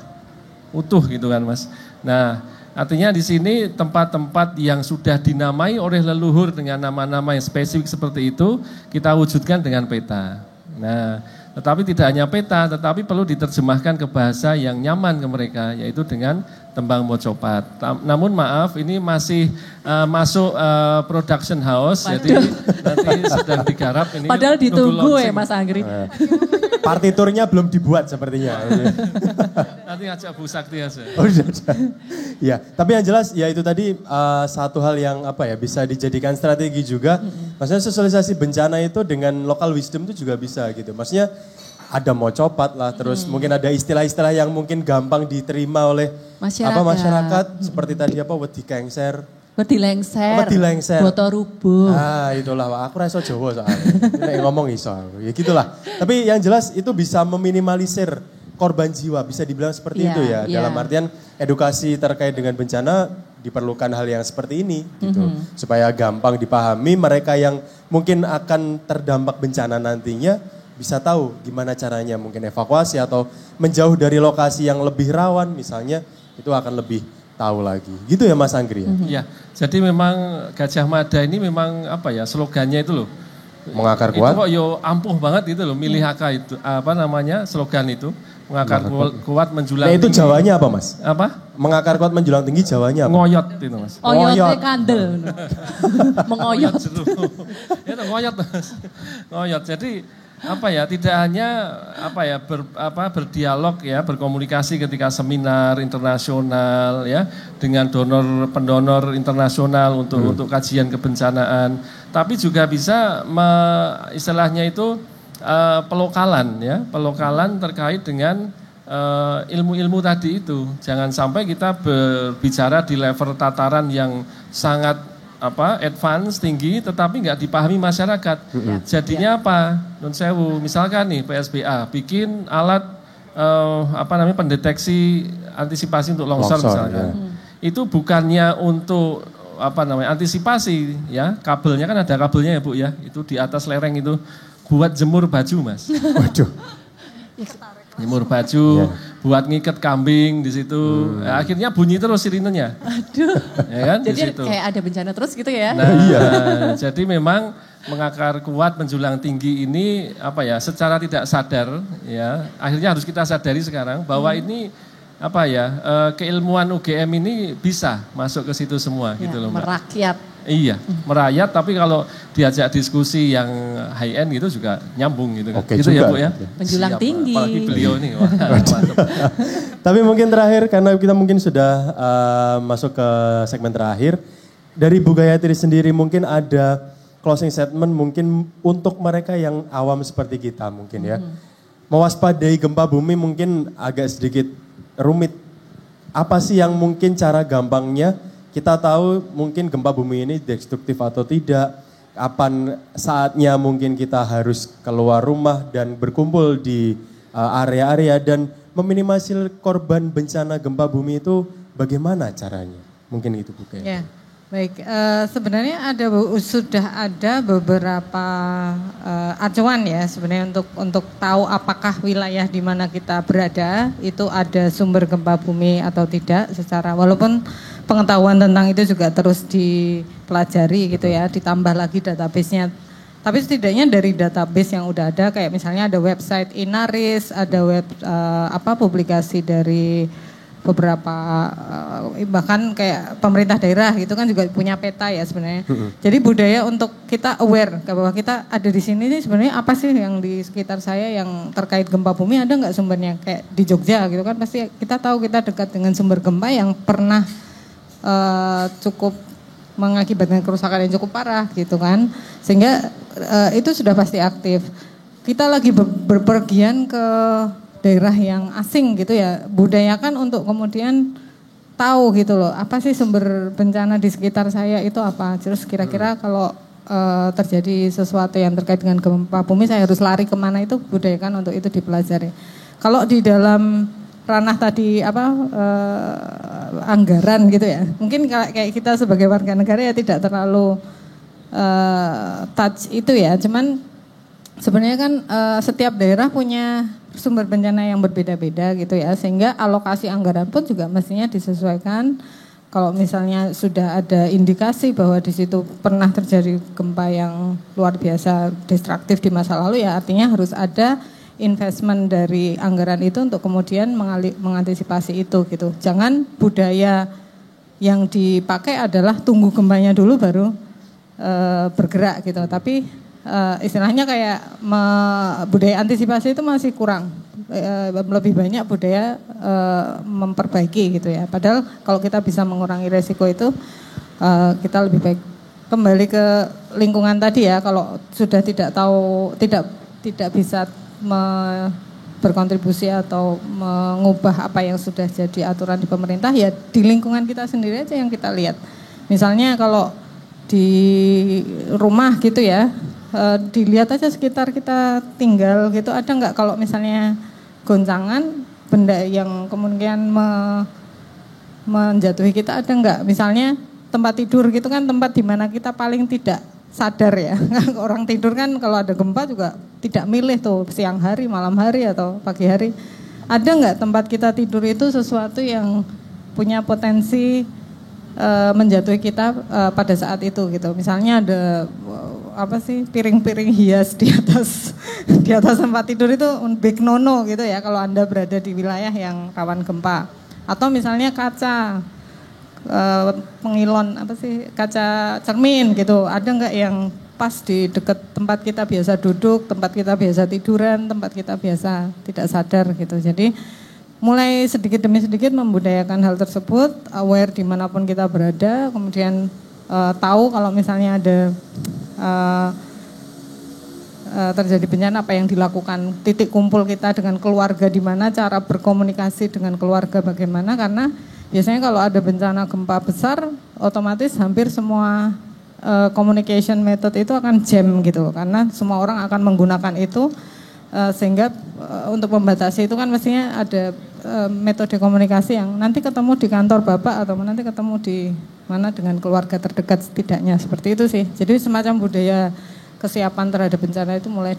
Utuh gitu kan, Mas. Nah, artinya di sini tempat-tempat yang sudah dinamai oleh leluhur dengan nama-nama yang spesifik seperti itu, kita wujudkan dengan peta. Nah, tetapi tidak hanya peta, tetapi perlu diterjemahkan ke bahasa yang nyaman ke mereka, yaitu dengan tembang mocopat. Namun maaf, ini masih masuk production house, jadi nanti sedang digarap ini. Padahal ditunggu ya Mas Anggri. Partiturnya belum dibuat sepertinya. Nanti ngajak Bu Sakti aja. Oh, ya, tapi yang jelas ya itu tadi satu hal yang bisa dijadikan strategi juga. Maksudnya sosialisasi bencana itu dengan local wisdom itu juga bisa gitu. Maksudnya ada mocopat lah, terus mungkin ada istilah-istilah yang mungkin gampang diterima oleh masyarakat seperti tadi Wedi Kengser. Wedi lengser. Boto rubuh. Itulah, aku rasa Jawa soalnya. Ngomong iso. Ya gitulah. Tapi yang jelas itu bisa meminimalisir korban jiwa, bisa dibilang seperti itu ya. Dalam artian edukasi terkait dengan bencana diperlukan hal yang seperti ini gitu. Supaya gampang dipahami mereka yang mungkin akan terdampak bencana nantinya bisa tahu gimana caranya mungkin evakuasi atau menjauh dari lokasi yang lebih rawan misalnya, itu akan lebih tahu lagi. Gitu ya Mas Anggri ya? Iya, jadi memang Gajah Mada ini memang slogannya itu loh. Mengakar kuat. Itu kok ampuh banget itu loh, milih AK itu, slogan itu. Mengakar kuat menjulang tinggi. Itu Jawanya apa Mas? Apa? Mengakar kuat menjulang tinggi Jawanya apa? Ngoyot itu Mas. Oyotnya kandel. Mengoyot. Itu ngoyot Mas. Ngoyot, jadi tidak hanya berdialog ya, berkomunikasi ketika seminar internasional ya dengan pendonor internasional untuk kajian kebencanaan, tapi juga bisa istilahnya itu pelokalan terkait dengan ilmu-ilmu tadi itu. Jangan sampai kita berbicara di level tataran yang sangat advance tinggi tetapi nggak dipahami masyarakat. Jadinya apa? Nun sewu, misalkan nih PSBA bikin alat pendeteksi antisipasi untuk longsor misalkan. Itu bukannya untuk antisipasi ya, kabelnya kan ada kabelnya ya Bu ya. Itu di atas lereng itu buat jemur baju Mas. Waduh. Jemur baju, buat ngikat kambing di situ. Akhirnya bunyi terus sirinenya. Aduh. Ya kan, jadi di situ. Kayak ada bencana terus gitu ya. Jadi memang mengakar kuat menjulang tinggi ini secara tidak sadar ya. Akhirnya harus kita sadari sekarang bahwa ini keilmuan UGM ini bisa masuk ke situ semua gitu loh Mbak. Merakyat. Iya, merayat, tapi kalau diajak diskusi yang high end gitu juga nyambung gitu kan. Oke, gitu juga. Ya Bu ya. Menjulang tinggi. Apalagi beliau nih. Mantap. Tapi mungkin terakhir, karena kita mungkin sudah masuk ke segmen terakhir. Dari Bu Gayatri sendiri mungkin ada closing statement mungkin untuk mereka yang awam seperti kita mungkin ya. Mewaspadai gempa bumi mungkin agak sedikit rumit. Apa sih yang mungkin cara gampangnya? Kita tahu mungkin gempa bumi ini destruktif atau tidak, kapan saatnya mungkin kita harus keluar rumah dan berkumpul di area-area dan meminimalisir korban bencana gempa bumi itu bagaimana caranya? Mungkin itu Bu Kay. Ya. Baik, sebenarnya sudah ada beberapa acuan ya sebenarnya untuk tahu apakah wilayah di mana kita berada itu ada sumber gempa bumi atau tidak, secara walaupun pengetahuan tentang itu juga terus dipelajari gitu ya, ditambah lagi database-nya. Tapi setidaknya dari database yang udah ada, kayak misalnya ada website Inaris, ada publikasi dari beberapa bahkan kayak pemerintah daerah gitu kan juga punya peta ya sebenarnya. Jadi budaya untuk kita aware bahwa kita ada di sini nih, sebenarnya apa sih yang di sekitar saya yang terkait gempa bumi, ada nggak sumbernya, kayak di Jogja gitu kan pasti kita tahu kita dekat dengan sumber gempa yang pernah cukup mengakibatkan kerusakan yang cukup parah gitu kan, sehingga itu sudah pasti aktif. Kita lagi berpergian ke daerah yang asing gitu ya, budayakan untuk kemudian tahu gitu loh, apa sih sumber bencana di sekitar saya itu apa. Terus kira-kira kalau terjadi sesuatu yang terkait dengan gempa bumi saya harus lari kemana, itu budayakan untuk itu dipelajari. Kalau di dalam ranah tadi anggaran gitu ya, mungkin kayak kita sebagai warga negara ya tidak terlalu touch itu ya, cuman sebenarnya kan setiap daerah punya sumber bencana yang berbeda-beda gitu ya, sehingga alokasi anggaran pun juga mestinya disesuaikan. Kalau misalnya sudah ada indikasi bahwa di situ pernah terjadi gempa yang luar biasa destruktif di masa lalu, ya artinya harus ada investment dari anggaran itu untuk kemudian mengantisipasi itu gitu. Jangan budaya yang dipakai adalah tunggu gempanya dulu baru bergerak gitu, tapi istilahnya kayak budaya antisipasi itu masih kurang, lebih banyak budaya memperbaiki gitu ya. Padahal kalau kita bisa mengurangi resiko itu kita lebih baik. Kembali ke lingkungan tadi ya, kalau sudah tidak tahu, tidak bisa berkontribusi atau mengubah apa yang sudah jadi aturan di pemerintah, ya di lingkungan kita sendiri aja yang kita lihat. Misalnya kalau di rumah gitu ya, dilihat aja sekitar kita tinggal gitu, ada nggak kalau misalnya goncangan benda yang kemungkinan menjatuhi kita, ada nggak? Misalnya tempat tidur gitu kan, tempat di mana kita paling tidak sadar ya. Orang tidur kan kalau ada gempa juga tidak milih tuh siang hari, malam hari atau pagi hari. Ada nggak tempat kita tidur itu sesuatu yang punya potensi menjatuhi kita pada saat itu gitu. Misalnya ada piring-piring hias di atas tempat tidur, itu big no-no gitu ya kalau Anda berada di wilayah yang rawan gempa. Atau misalnya kaca pengilon kaca cermin gitu, ada nggak yang pas di dekat tempat kita biasa duduk, tempat kita biasa tiduran, tempat kita biasa tidak sadar gitu. Jadi mulai sedikit demi sedikit membudayakan hal tersebut, aware dimanapun kita berada, kemudian tahu kalau misalnya ada terjadi bencana apa yang dilakukan, titik kumpul kita dengan keluarga di mana, cara berkomunikasi dengan keluarga bagaimana, karena biasanya kalau ada bencana gempa besar otomatis hampir semua communication method itu akan jam gitu, karena semua orang akan menggunakan itu, sehingga untuk membatasi itu kan mestinya ada metode komunikasi yang nanti ketemu di kantor Bapak atau nanti ketemu di mana dengan keluarga terdekat setidaknya, seperti itu sih. Jadi semacam budaya kesiapan terhadap bencana itu mulai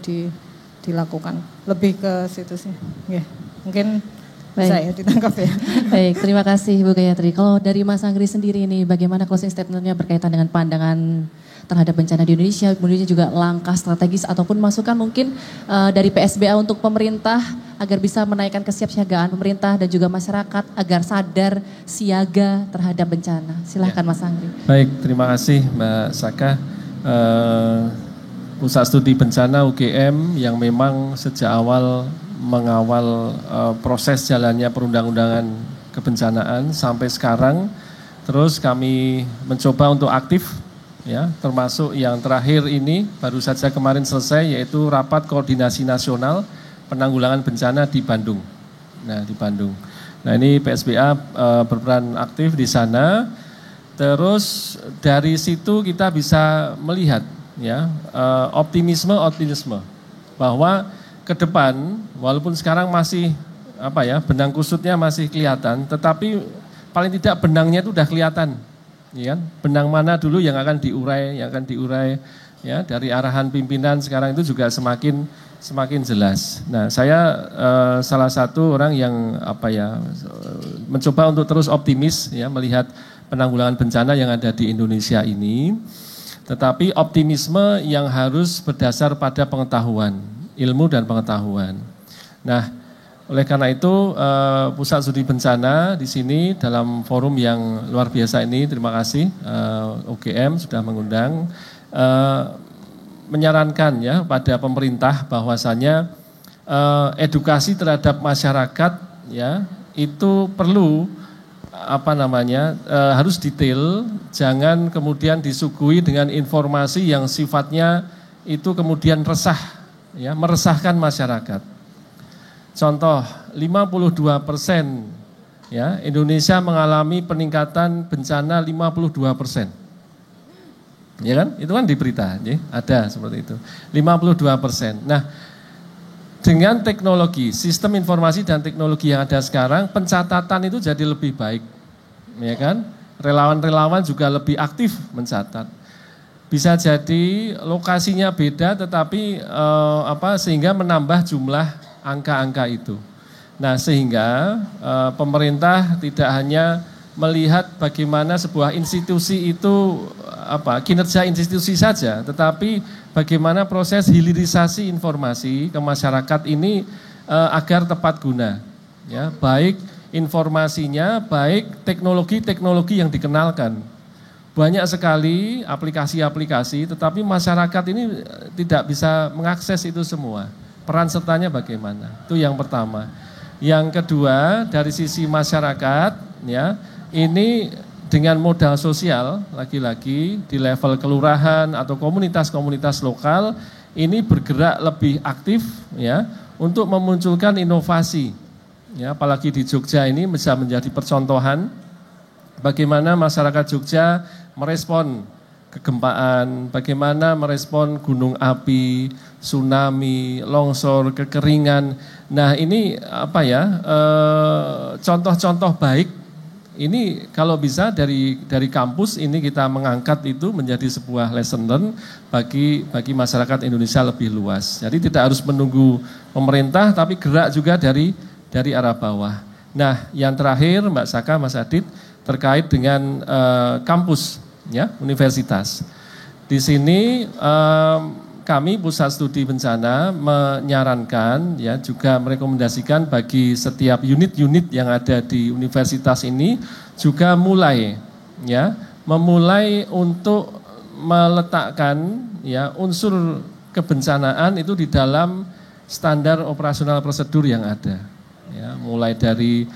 dilakukan, lebih ke situ sih. Ya, mungkin bisa ya ditangkap ya. Baik, terima kasih Bu Gayatri. Kalau dari Mas Anggri sendiri ini, bagaimana closing statementnya berkaitan dengan pandangan terhadap bencana di Indonesia, kemudian juga langkah strategis ataupun masukan mungkin dari PSBA untuk pemerintah agar bisa menaikkan kesiapsiagaan pemerintah dan juga masyarakat agar sadar siaga terhadap bencana. Silahkan Mas Anggri. Baik, terima kasih Mbak Saka. Pusat Studi Bencana UGM yang memang sejak awal mengawal proses jalannya perundang-undangan kebencanaan sampai sekarang, terus kami mencoba untuk aktif ya, termasuk yang terakhir ini baru saja kemarin selesai, yaitu rapat koordinasi nasional penanggulangan bencana di Bandung. Nah, di Bandung. Nah, ini PSBA berperan aktif di sana. Terus dari situ kita bisa melihat ya optimisme bahwa ke depan walaupun sekarang masih benang kusutnya masih kelihatan, tetapi paling tidak benangnya itu udah kelihatan ya kan? Benang mana dulu yang akan diurai, ya dari arahan pimpinan sekarang itu juga semakin jelas. Nah, saya salah satu orang yang mencoba untuk terus optimis ya melihat penanggulangan bencana yang ada di Indonesia ini. Tetapi optimisme yang harus berdasar pada pengetahuan, ilmu dan pengetahuan. Nah, oleh karena itu Pusat Studi Bencana di sini dalam forum yang luar biasa ini, terima kasih UGM sudah mengundang, menyarankan ya pada pemerintah bahwasanya edukasi terhadap masyarakat ya itu perlu harus detail, jangan kemudian disuguhi dengan informasi yang sifatnya itu kemudian meresahkan masyarakat. Contoh, 52% ya Indonesia mengalami peningkatan bencana 52%. Ya kan? Itu kan di berita, ya? Ada seperti itu. 52%. Nah, dengan teknologi, sistem informasi dan teknologi yang ada sekarang, pencatatan itu jadi lebih baik, ya kan? Relawan-relawan juga lebih aktif mencatat. Bisa jadi lokasinya beda, tetapi sehingga menambah jumlah angka-angka itu. Nah, sehingga pemerintah tidak hanya melihat bagaimana sebuah institusi itu kinerja institusi saja, tetapi bagaimana proses hilirisasi informasi ke masyarakat ini agar tepat guna, ya, baik informasinya, baik teknologi-teknologi yang dikenalkan. Banyak sekali aplikasi-aplikasi, tetapi masyarakat ini tidak bisa mengakses itu semua. Peran sertanya bagaimana? Itu yang pertama. Yang kedua, dari sisi masyarakat, ya, ini dengan modal sosial, lagi-lagi di level kelurahan atau komunitas-komunitas lokal, ini bergerak lebih aktif ya untuk memunculkan inovasi. Ya, apalagi di Jogja ini bisa menjadi percontohan bagaimana masyarakat Jogja merespon kegempaan, bagaimana merespon gunung api, tsunami, longsor, kekeringan. Nah, ini contoh-contoh baik. Ini kalau bisa dari kampus ini kita mengangkat itu menjadi sebuah lesson learn bagi masyarakat Indonesia lebih luas. Jadi tidak harus menunggu pemerintah, tapi gerak juga dari arah bawah. Nah, yang terakhir Mbak Saka, Mas Adit, terkait dengan kampus, ya, universitas. Di sini kami Pusat Studi Bencana menyarankan, ya, juga merekomendasikan bagi setiap unit-unit yang ada di universitas ini juga memulai untuk meletakkan, ya, unsur kebencanaan itu di dalam standar operasional prosedur yang ada. Ya, mulai dari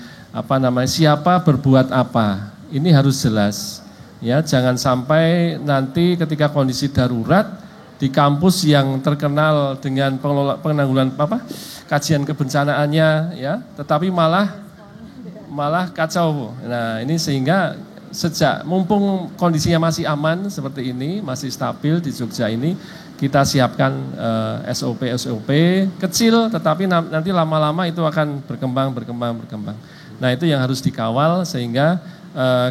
siapa berbuat apa, ini harus jelas. Ya, jangan sampai nanti ketika kondisi darurat di kampus yang terkenal dengan penanggulangan kajian kebencanaannya, ya, tetapi malah kacau. Nah, ini sehingga mumpung kondisinya masih aman seperti ini, masih stabil di Jogja ini, kita siapkan SOP kecil, tetapi nanti lama-lama itu akan berkembang. Nah, itu yang harus dikawal sehingga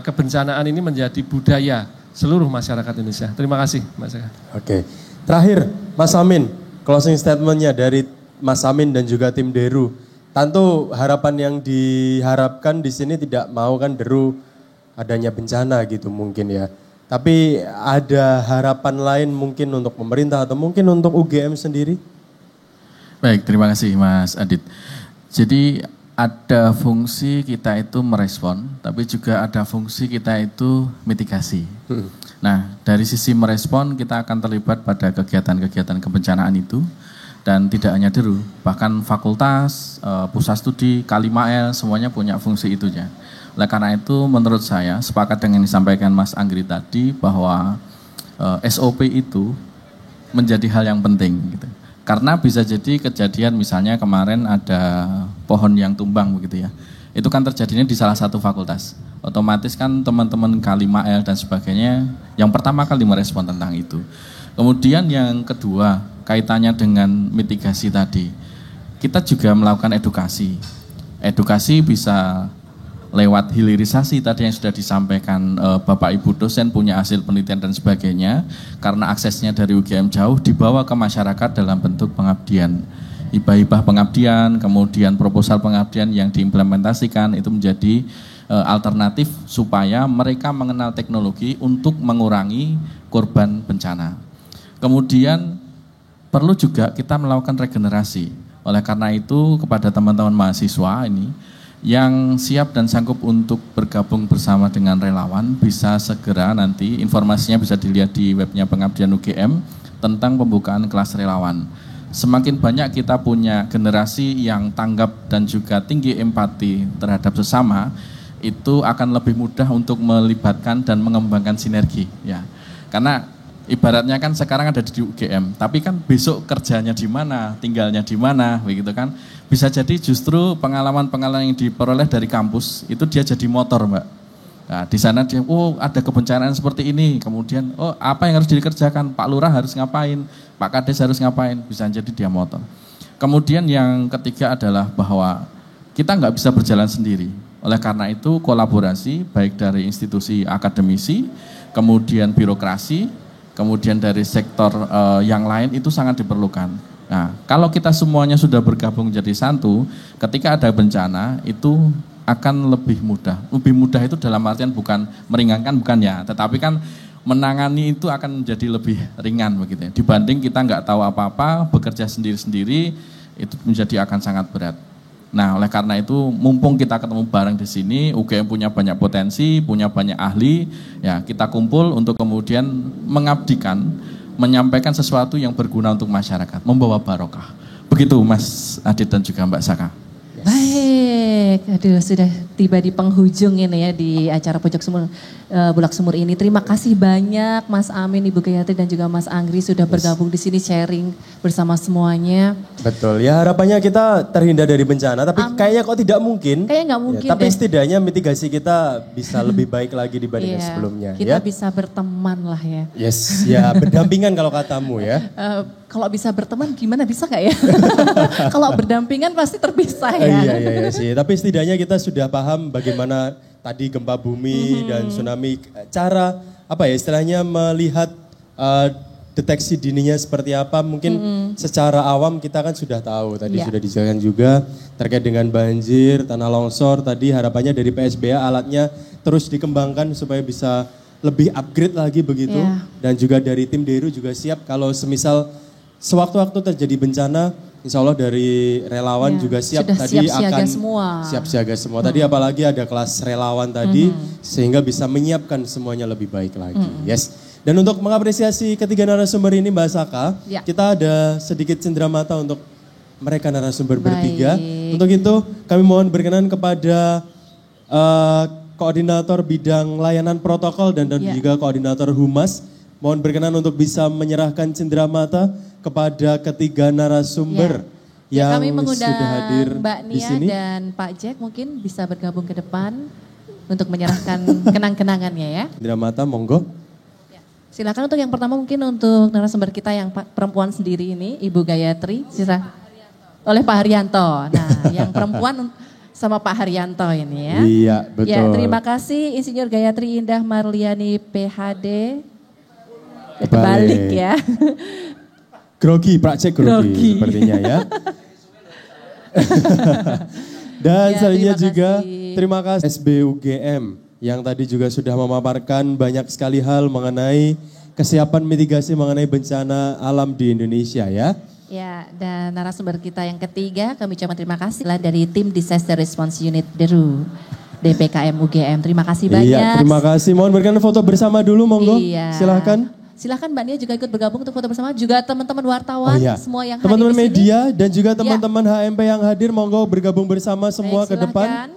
kebencanaan ini menjadi budaya seluruh masyarakat Indonesia. Terima kasih, Mas Eka. Oke. Terakhir, Mas Amin, closing statement-nya dari Mas Amin dan juga tim Deru. Tentu harapan yang diharapkan di sini tidak mau kan Deru adanya bencana gitu mungkin ya. Tapi ada harapan lain mungkin untuk pemerintah atau mungkin untuk UGM sendiri? Baik, terima kasih Mas Adit. Jadi ada fungsi kita itu merespon, tapi juga ada fungsi kita itu mitigasi. Nah, dari sisi merespon kita akan terlibat pada kegiatan-kegiatan kebencanaan itu, dan tidak hanya Deru, bahkan fakultas, pusat studi, K5L, semuanya punya fungsi itunya. Oleh karena itu menurut saya sepakat dengan yang disampaikan Mas Anggri tadi bahwa SOP itu menjadi hal yang penting gitu. Karena bisa jadi kejadian misalnya kemarin ada pohon yang tumbang begitu ya. Itu kan terjadinya di salah satu fakultas. Otomatis kan teman-teman K5L dan sebagainya yang pertama kali merespon tentang itu. Kemudian yang kedua kaitannya dengan mitigasi tadi. Kita juga melakukan edukasi. Edukasi bisa lewat hilirisasi tadi yang sudah disampaikan Bapak Ibu dosen punya hasil penelitian dan sebagainya, karena aksesnya dari UGM jauh dibawa ke masyarakat dalam bentuk pengabdian. Hibah-hibah pengabdian, kemudian proposal pengabdian yang diimplementasikan itu menjadi alternatif supaya mereka mengenal teknologi untuk mengurangi korban bencana. Kemudian perlu juga kita melakukan regenerasi. Oleh karena itu kepada teman-teman mahasiswa ini yang siap dan sanggup untuk bergabung bersama dengan relawan bisa segera nanti informasinya bisa dilihat di webnya Pengabdian UGM tentang pembukaan kelas relawan. Semakin banyak kita punya generasi yang tanggap dan juga tinggi empati terhadap sesama, itu akan lebih mudah untuk melibatkan dan mengembangkan sinergi. Ya, karena ibaratnya kan sekarang ada di UGM, tapi kan besok kerjanya di mana, tinggalnya di mana, begitu kan? Bisa jadi justru pengalaman-pengalaman yang diperoleh dari kampus itu dia jadi motor, Mbak. Nah, di sana dia, oh ada kebencanaan seperti ini, kemudian oh apa yang harus dikerjakan, Pak Lurah harus ngapain, Pak Kades harus ngapain, bisa jadi dia motor. Kemudian yang ketiga adalah bahwa kita nggak bisa berjalan sendiri. Oleh karena itu kolaborasi baik dari institusi akademisi, kemudian birokrasi, kemudian dari sektor yang lain itu sangat diperlukan. Nah, kalau kita semuanya sudah bergabung jadi satu, ketika ada bencana itu akan lebih mudah. Lebih mudah itu dalam artian bukan meringankan, bukan ya, tetapi kan menangani itu akan menjadi lebih ringan begitu ya. Dibanding kita nggak tahu apa-apa, bekerja sendiri-sendiri itu menjadi akan sangat berat. Nah, oleh karena itu mumpung kita ketemu bareng di sini, UGM punya banyak potensi, punya banyak ahli, ya kita kumpul untuk kemudian mengabdikan, menyampaikan sesuatu yang berguna untuk masyarakat, membawa barokah. Begitu Mas Adit dan juga Mbak Saka. Baik, aduh sudah tiba di penghujung ini ya di acara Pojok Sumur, Bulak Sumur ini. Terima kasih banyak Mas Amin, Ibu Gayatri dan juga Mas Anggri sudah bergabung di sini sharing bersama semuanya. Betul, ya harapannya kita terhindar dari bencana, tapi kayaknya kok tidak mungkin. Kayaknya nggak mungkin ya, tapi deh. setidaknya mitigasi kita bisa lebih baik lagi dibandingkan sebelumnya. Kita Ya. bisa berteman lah ya. Yes, ya berdampingan kalau katamu ya. Kalau bisa berteman gimana, bisa nggak ya? Kalau berdampingan pasti terpisah ya. Iya sih, tapi setidaknya kita sudah paham bagaimana tadi gempa bumi dan tsunami, cara apa ya istilahnya melihat deteksi dininya seperti apa. Mungkin secara awam kita kan sudah tahu, tadi sudah dijelaskan juga terkait dengan banjir, tanah longsor, tadi harapannya dari PSBA alatnya terus dikembangkan supaya bisa lebih upgrade lagi begitu. Dan juga dari tim Deru juga siap kalau semisal sewaktu-waktu terjadi bencana, insya Allah dari relawan juga siap. Sudah tadi siap siaga akan semua. siap siaga semua. Tadi apalagi ada kelas relawan tadi sehingga bisa menyiapkan semuanya lebih baik lagi. Yes. Dan untuk mengapresiasi ketiga narasumber ini Mbak Saka, kita ada sedikit cenderamata untuk mereka narasumber bertiga. Untuk itu kami mohon berkenan kepada koordinator bidang layanan protokol dan juga koordinator humas. Mohon berkenan untuk bisa menyerahkan cenderamata kepada ketiga narasumber yang kami mengundang sudah hadir Mbak di Nia sini. dan Pak Jack mungkin bisa bergabung ke depan untuk menyerahkan kenang-kenangannya ya. Cenderamata, monggo. Silakan untuk yang pertama mungkin untuk narasumber kita yang perempuan sendiri ini, Ibu Gayatri, oleh Pak Haryanto. Nah, yang perempuan sama Pak Haryanto ini ya. Iya, betul. Ya, terima kasih Insinyur Gayatri Indah Marliani PhD. Kebalik ya. Grogi, Pak Cek grogi sepertinya ya. Dan selanjutnya juga terima kasih SBUGM yang tadi juga sudah memaparkan banyak sekali hal mengenai kesiapan mitigasi mengenai bencana alam di Indonesia ya. Ya, dan narasumber kita yang ketiga kami ucapkan terima kasih lah dari tim Disaster Response Unit Deru DPKM UGM. Terima kasih banyak. Iya, terima kasih. Mohon berkenan foto bersama dulu, monggo. Iya. Silahkan. Silahkan Mbak Nia juga ikut bergabung untuk foto bersama. Juga teman-teman wartawan, semua yang hadir teman-teman di sini. media dan juga teman-teman HMP yang hadir, monggo bergabung bersama semua ke depan.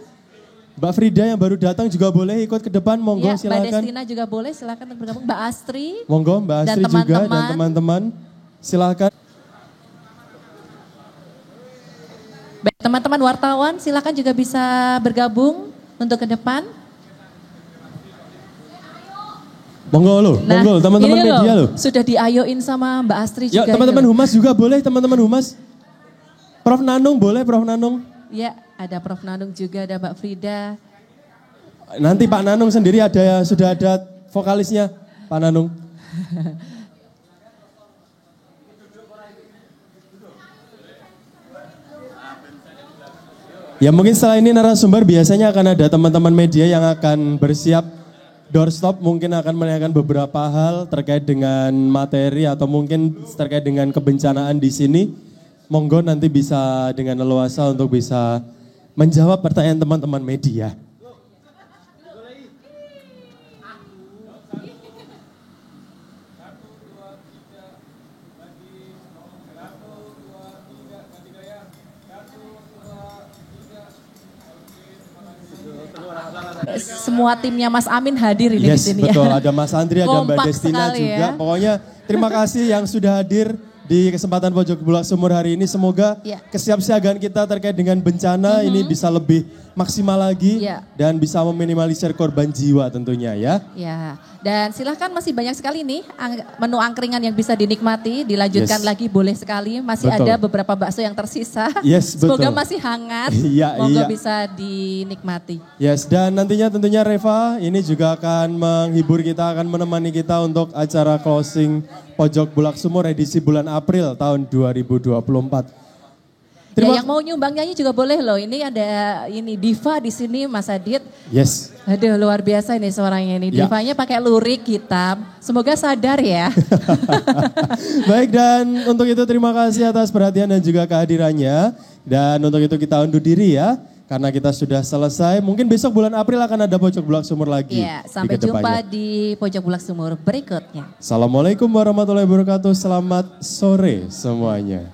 Mbak Frida yang baru datang juga boleh ikut ke depan, monggo Ya, silakan. Mbak Destina juga boleh, silakan untuk bergabung. Mbak Astri. Monggo Mbak Astri juga dan teman-teman silakan. Baik, teman-teman wartawan silakan juga bisa bergabung untuk ke depan. Monggo lo, monggo teman-teman media lo. Sudah diayoin sama Mbak Astri juga. Ya teman-teman humas juga boleh, teman-teman humas. Prof Nanung boleh, Prof Nanung. Ya, ada Prof Nanung juga, ada Mbak Frida. Nanti Pak Nanung sendiri sudah ada vokalisnya, Pak Nanung. Ya mungkin setelah ini narasumber biasanya akan ada teman-teman media yang akan bersiap doorstop, mungkin akan menanyakan beberapa hal terkait dengan materi atau mungkin terkait dengan kebencanaan di sini. Monggo nanti bisa dengan leluasa untuk bisa menjawab pertanyaan teman-teman media. Semua timnya Mas Amin hadir ini di sini betul. ya. Ada Mas Andri, ada Mbak Destina juga. Ya. Pokoknya terima kasih yang sudah hadir di kesempatan Pojok Bulak Sumur hari ini. Semoga kesiapsiagaan kita terkait dengan bencana ini bisa lebih maksimal lagi dan bisa meminimalisir korban jiwa tentunya ya. Ya, dan silahkan masih banyak sekali nih menu angkringan yang bisa dinikmati, dilanjutkan lagi boleh sekali. Masih ada beberapa bakso yang tersisa. Semoga masih hangat, semoga bisa dinikmati. Dan nantinya tentunya Reva ini juga akan menghibur kita, akan menemani kita untuk acara closing Pojok Bulak Sumur edisi bulan April tahun 2024. Ya, yang mau nyumbang nyanyi juga boleh loh. Ini ada diva di sini Mas Adit. Yes. Aduh luar biasa ini suaranya ini. Divanya pakai lurik hitam. Semoga sadar ya. Baik, dan untuk itu terima kasih atas perhatian dan juga kehadirannya. Dan untuk itu kita undur diri ya. Karena kita sudah selesai. Mungkin besok bulan April akan ada Pojok Bulak Sumur lagi. Iya, sampai jumpa di Pojok Bulak Sumur berikutnya. Assalamualaikum warahmatullahi wabarakatuh. Selamat sore semuanya.